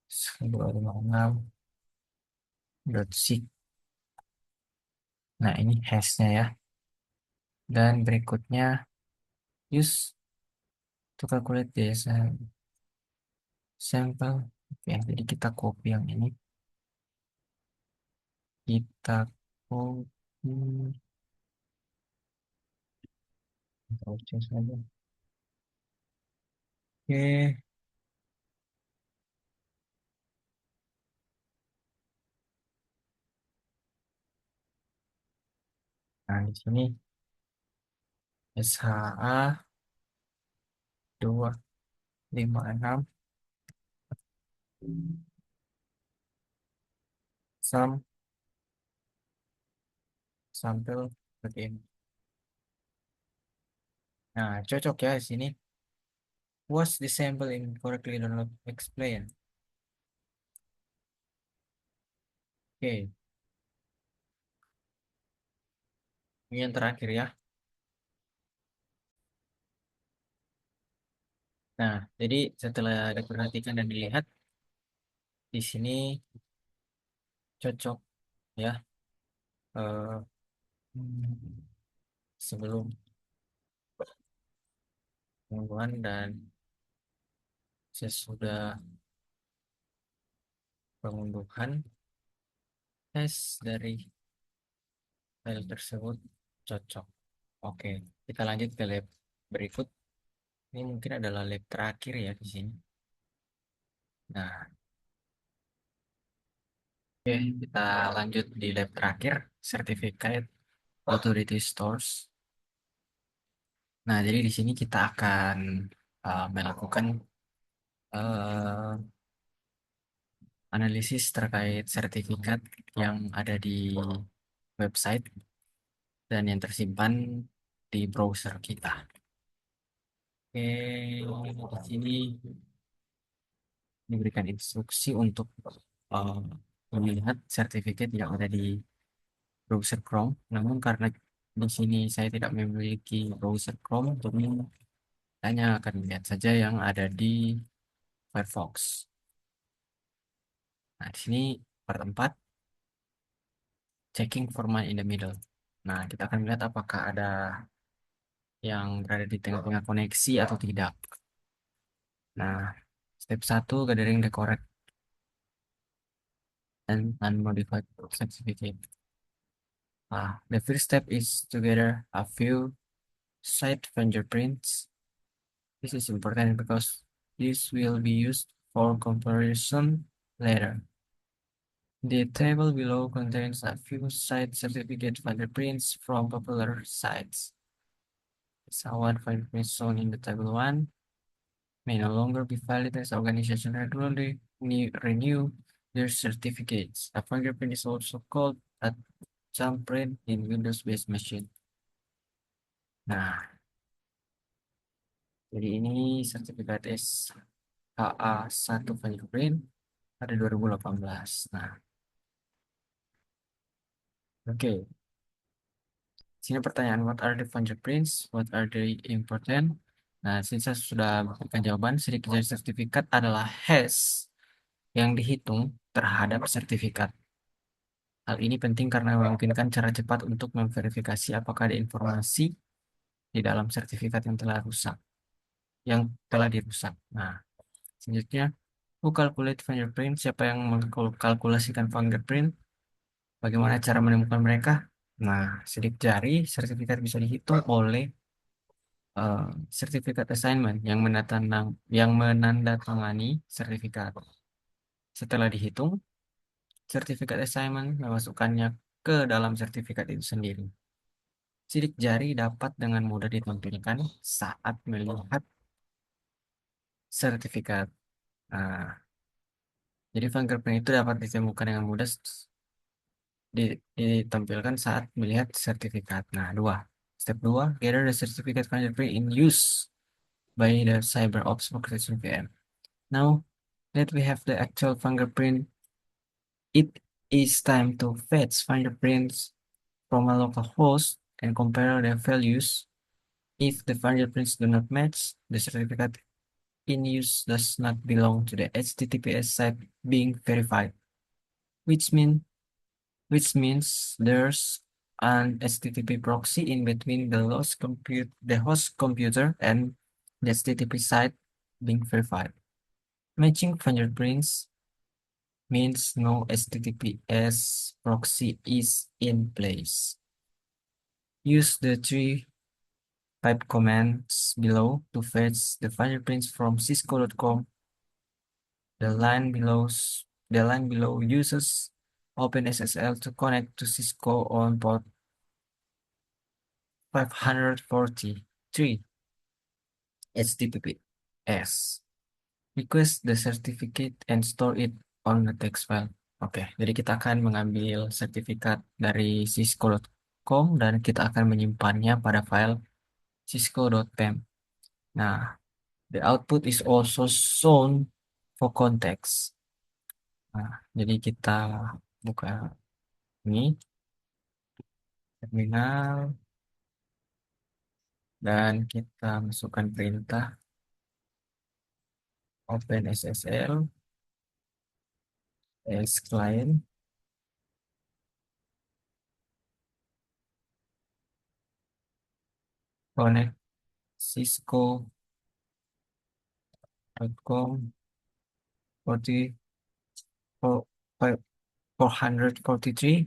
256.zip. Nah, ini hashnya ya. Dan berikutnya use to calculate the sample. Oke, jadi kita copy yang ini. Kita copy. Ctrl C saja. Oke. Nah, di sini SHA 256 sum sampel begini. Nah, cocok ya di sini. Was the sample incorrectly download explain. Oke, ini yang terakhir ya. Nah, jadi setelah diperhatikan dan dilihat di sini cocok ya. eh, Sebelum pengunduhan dan sesudah pengunduhan tes dari file tersebut cocok. Oke, kita lanjut ke lab berikut. Ini mungkin adalah lab terakhir ya di sini. Nah, oke, kita lanjut di lab terakhir, Certificate Authority Stores. Nah, jadi di sini kita akan melakukan eh, analisis terkait sertifikat yang ada di website dan yang tersimpan di browser kita. Oke, di sini diberikan instruksi untuk eh, melihat sertifikat yang ada di browser Chrome. Namun karena di sini saya tidak memiliki browser Chrome, jadi hanya akan melihat saja yang ada di Firefox. Nah, di sini part 4, checking format in the middle. Nah, kita akan melihat apakah ada yang berada di tengah-tengah koneksi atau tidak. Nah, step 1, gathering the correct and unmodified certificate. The first step is to gather a few site fingerprints. This is important because this will be used for comparison later. The table below contains a few site certificate fingerprints from popular sites. Someone fingerprints shown in the table 1 may no longer be valid as organizations regularly renew their certificates. A fingerprint is also called a thumbprint in Windows-based machine. Nah, jadi ini sertifikat SHA-1 fingerprint pada 2018. Nah, oke. Sini pertanyaan, what are the fingerprints? What are they important? Nah, sini saya sudah memberikan jawaban. Sedikit dari sertifikat adalah hash yang dihitung terhadap sertifikat. Hal ini penting karena memungkinkan cara cepat untuk memverifikasi apakah ada informasi di dalam sertifikat yang telah dirusak. Nah, selanjutnya, who calculate fingerprint? Siapa yang mengkalkulasikan fingerprint? Bagaimana cara menemukan mereka? Nah, sidik jari sertifikat bisa dihitung oleh eh, sertifikat assignment yang menandatangani sertifikat. Setelah dihitung, sertifikat assignment memasukkannya ke dalam sertifikat itu sendiri. Sidik jari dapat dengan mudah ditampilkan saat melihat sertifikat. Nah, jadi fingerprint itu dapat ditemukan dengan mudah ditampilkan saat melihat sertifikat. Nah, Step 2, gather the certificate fingerprint in use by the CyberOps Protection VM. Now that we have the actual fingerprint, it is time to fetch fingerprints from a local host and compare their values. If the fingerprints do not match, the certificate in use does not belong to the HTTPS site being verified, which mean which means there's an HTTP proxy in between the host computer and the HTTP site being verified. Matching fingerprints means no HTTPS proxy is in place. Use the three pipe commands below to fetch the fingerprints from cisco.com. The line below the line below uses OpenSSL to connect to Cisco on port 543 HTTPS. Request the certificate and store it on the text file. Oke, jadi kita akan mengambil sertifikat dari cisco.com dan kita akan menyimpannya pada file cisco.pem. Nah, the output is also shown for context. Nah, jadi kita buka ini terminal dan kita masukkan perintah OpenSSL as client connect cisco.com 40 443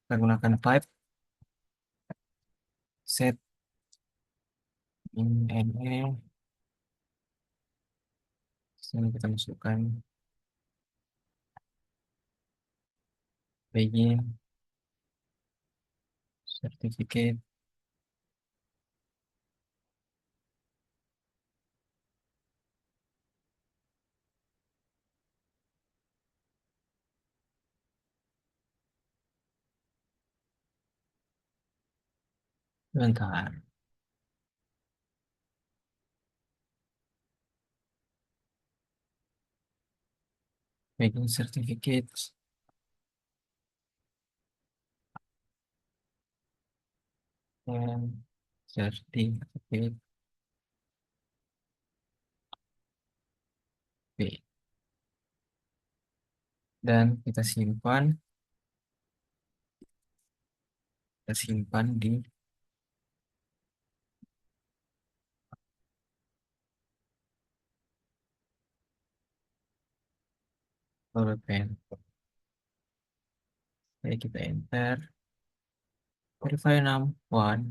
kita gunakan pipe set INE. Sini kita masukkan begin certificate bentar begin certificate and certificate B dan kita simpan di pulpen. Jadi kita enter verify one,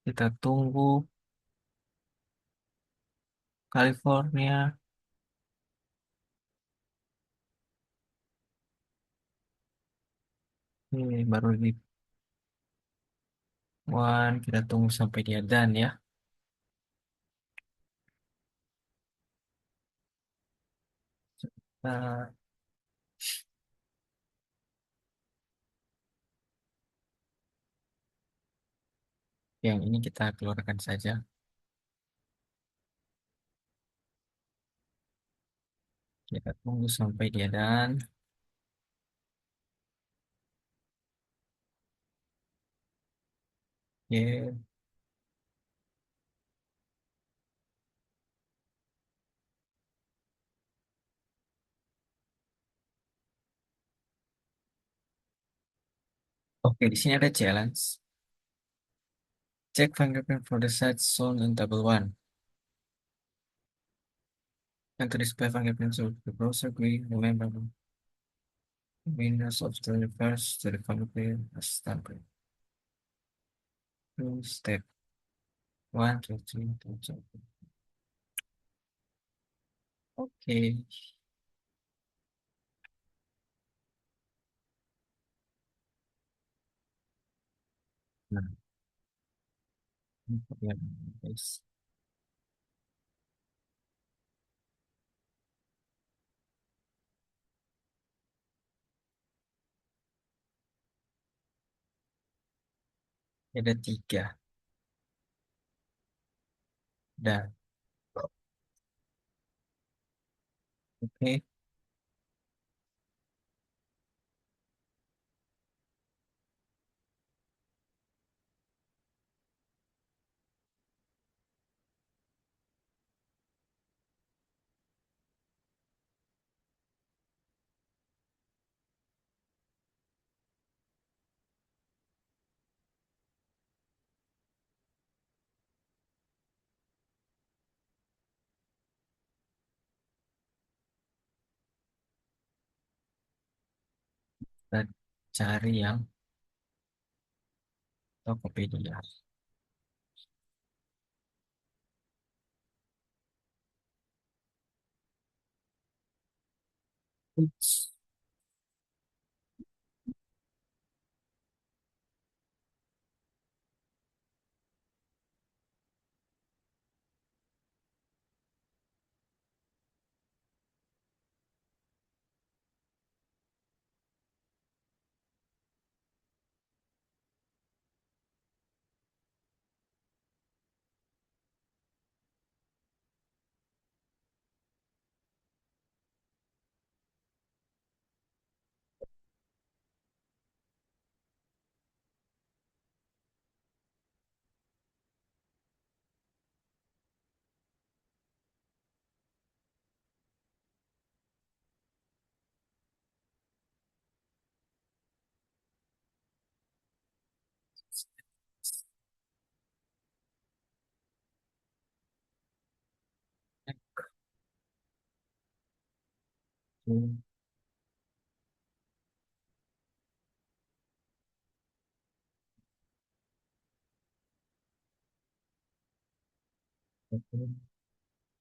kita tunggu California. Ini baru di one, kita tunggu sampai dia done ya. Nah, yang ini kita keluarkan saja. Kita tunggu sampai dia done. Oke, Oke, di sini ada challenge. Check fingerprint for the sites shown in table 1. And to display fingerprints of the browser, we remember winners of the universe to the fingerprint as standard. Two step one, two, three, two, two. Oke. Nah, ini kalian, guys. Ada tiga. Dan, oke. Kita cari yang Tokopedia. Ups.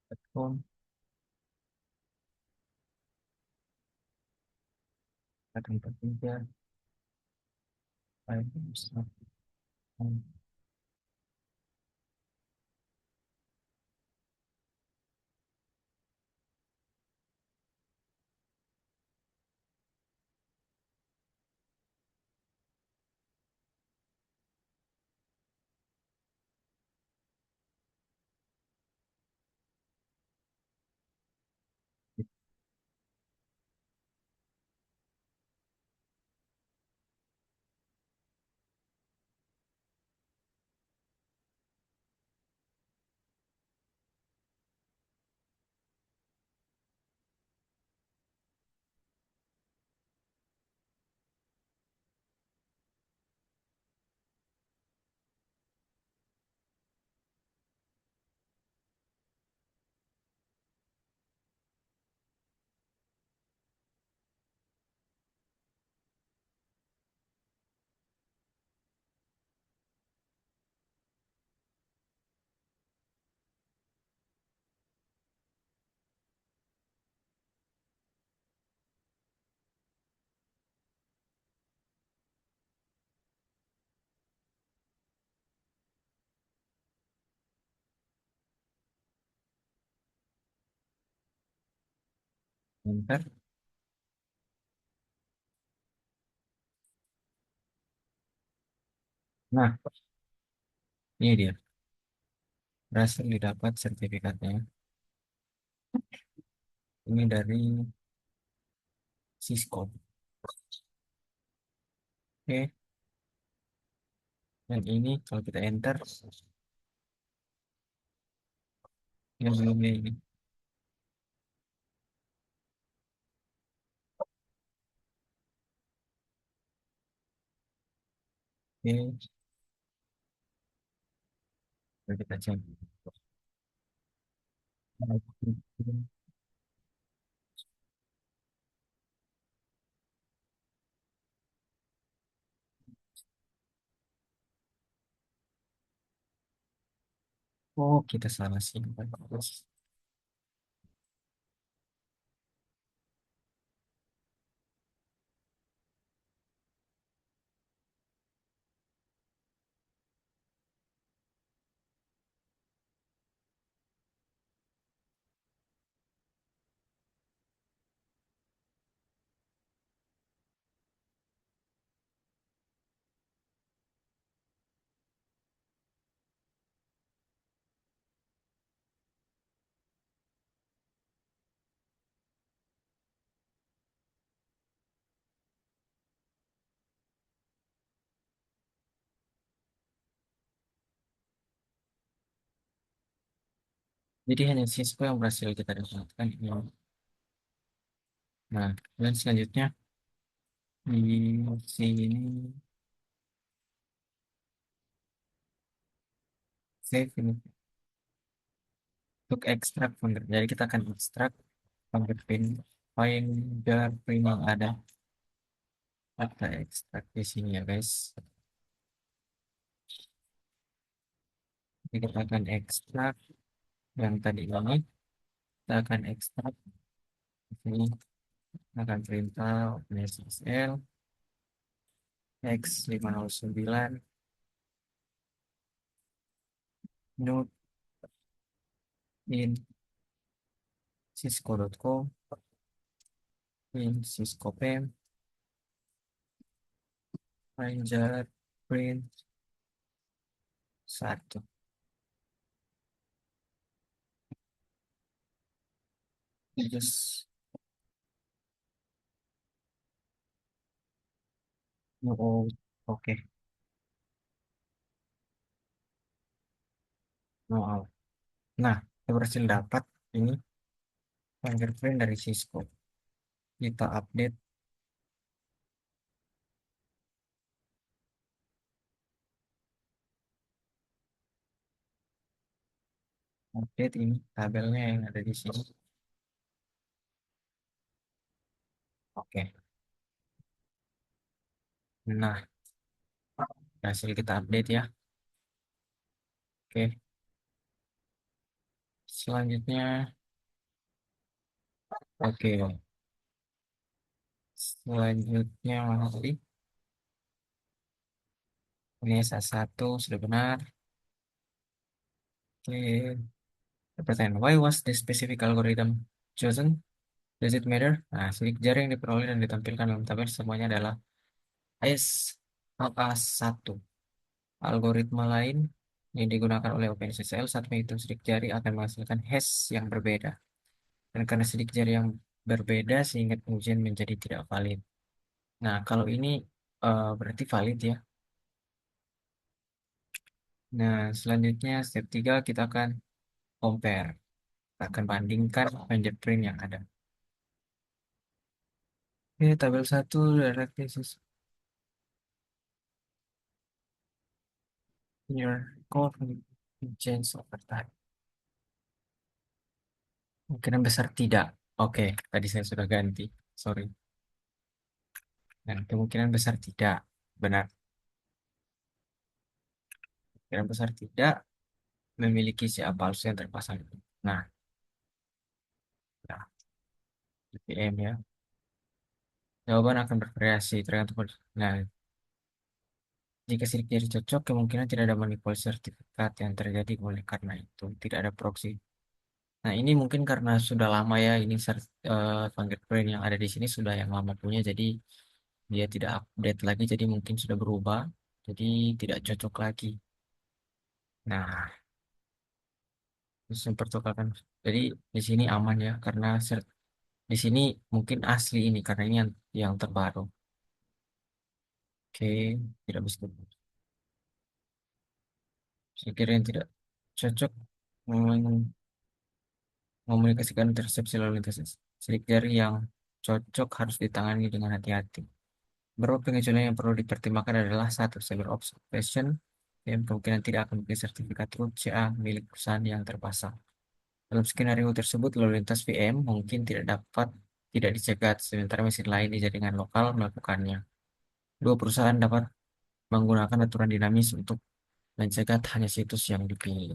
Platform, ada empat tiga, items, enter. Nah, ini dia. Berhasil didapat sertifikatnya. Ini dari Cisco. Oke, yang ini kalau kita enter, yang sebelumnya ini. Oke, mari kita cek. Oh, kita salah simpan. Jadi hanya Cisco yang berhasil kita dapatkan ini. Nah, dan selanjutnya di sini save ini untuk ekstrak fingerprint. Jadi kita akan ekstrak fingerprint yang ada. Kita ekstrak di sini ya guys. Jadi kita akan ekstrak yang tadi ini. Kita akan ekstrak di sini. Kita akan perintah OpenSSL X509 node in cisco.com in cisco pem ranger print satu. Just oh, oke. Oh, nah, kita berhasil dapat ini fingerprint dari Cisco. Kita update ini tabelnya yang ada di sini. Oke. Nah, hasil kita update ya. Oke. Selanjutnya, oke. Selanjutnya mana tadi? Ini S1 sudah benar. Oke. Pertanyaan, why was the specific algorithm chosen? Does it matter? Nah, sidik jari yang diperoleh dan ditampilkan dalam tabel semuanya adalah A1. Algoritma lain yang digunakan oleh OpenSSL saat menghitung sidik jari akan menghasilkan hash yang berbeda. Dan karena sidik jari yang berbeda sehingga pengujian menjadi tidak valid. Nah, kalau ini berarti valid ya. Nah, selanjutnya step 3 kita akan compare. Kita akan bandingkan fingerprint yang ada. Oke, tabel 1 direct access your code change over time. Kemungkinan besar tidak. Oke, tadi saya sudah ganti. Sorry. Dan kemungkinan besar tidak. Benar. Kemungkinan besar tidak memiliki CA palsu yang terpasang. Nah, ya, VPN ya. Jawaban akan bervariasi tergantung. Nah, jika sidik jari cocok, kemungkinan tidak ada manipulasi sertifikat yang terjadi oleh karena itu tidak ada proxy. Nah, ini mungkin karena sudah lama ya, ini fingerprint yang ada di sini sudah yang lama punya, jadi dia tidak update lagi, jadi mungkin sudah berubah, jadi tidak cocok lagi. Nah, terus mempertukarkan. Jadi di sini aman ya, karena di sini mungkin asli ini karena ini yang terbaru. Oke, tidak bisa. Saya kira yang tidak cocok komunikasikan intersepsi lalu lintas sidik jari yang cocok harus ditangani dengan hati-hati. Beberapa pengecualian yang perlu dipertimbangkan adalah satu, seller observation yang kemungkinan tidak akan memiliki sertifikat root CA milik perusahaan yang terpasang. Dalam skenario tersebut, lalu lintas VM mungkin tidak dicegat, sementara mesin lain di jaringan lokal melakukannya. Dua perusahaan dapat menggunakan aturan dinamis untuk mencegat hanya situs yang dipilih.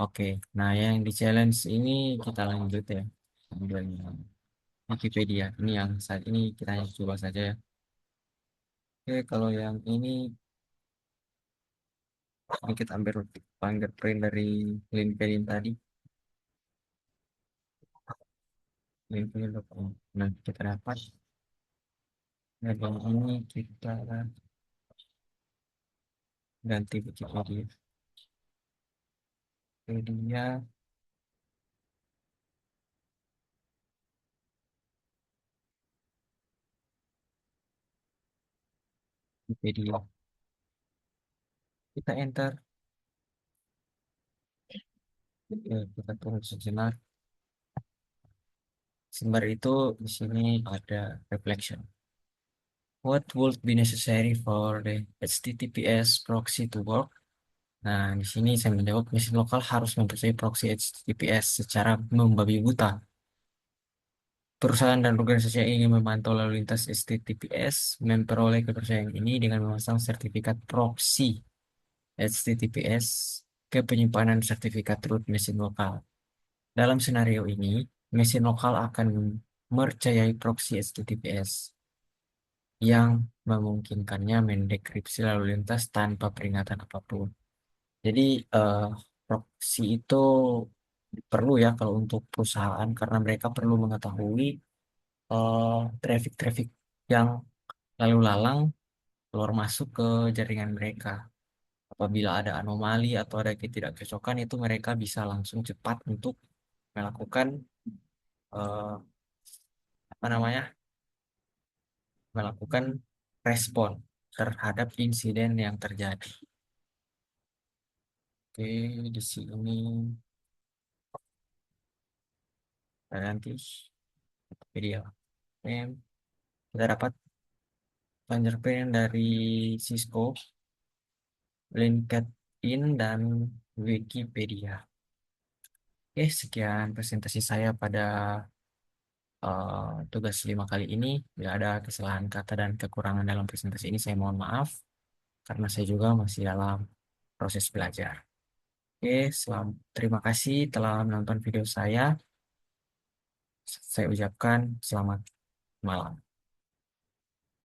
Oke, nah yang di challenge ini kita lanjut ya. Ambil yang Wikipedia. Ini yang saat ini kita coba saja ya. Oke, kalau yang ini kita ambil fingerprint dari LinkedIn tadi. LinkedIn.com. Nah, kita dapat. Nah, yang ini kita ganti Wikipedia. Wikipedia, Wikipedia. Kita enter. Ya, kita tunggu sejenak. Sembari itu di sini ada reflection. What would be necessary for the HTTPS proxy to work? Nah, di sini saya menjawab mesin lokal harus mempercayai proxy HTTPS secara membabi buta. Perusahaan dan organisasi yang ingin memantau lalu lintas HTTPS memperoleh kepercayaan ini dengan memasang sertifikat proxy HTTPS ke penyimpanan sertifikat root mesin lokal. Dalam senario ini, mesin lokal akan mempercayai proxy HTTPS yang memungkinkannya mendekripsi lalu lintas tanpa peringatan apapun. Jadi eh, proxy itu perlu ya kalau untuk perusahaan karena mereka perlu mengetahui eh, traffic-traffic yang lalu lalang keluar masuk ke jaringan mereka. Apabila ada anomali atau ada ketidakcocokan itu mereka bisa langsung cepat untuk melakukan eh, apa namanya melakukan respon terhadap insiden yang terjadi. Oke, di sini nanti video kita dapat fingerprint dari Cisco, LinkedIn, dan Wikipedia. Oke, sekian presentasi saya pada tugas 5 kali ini. Bila ada kesalahan kata dan kekurangan dalam presentasi ini, saya mohon maaf karena saya juga masih dalam proses belajar. Oke, terima kasih telah menonton video saya. Saya ucapkan selamat malam.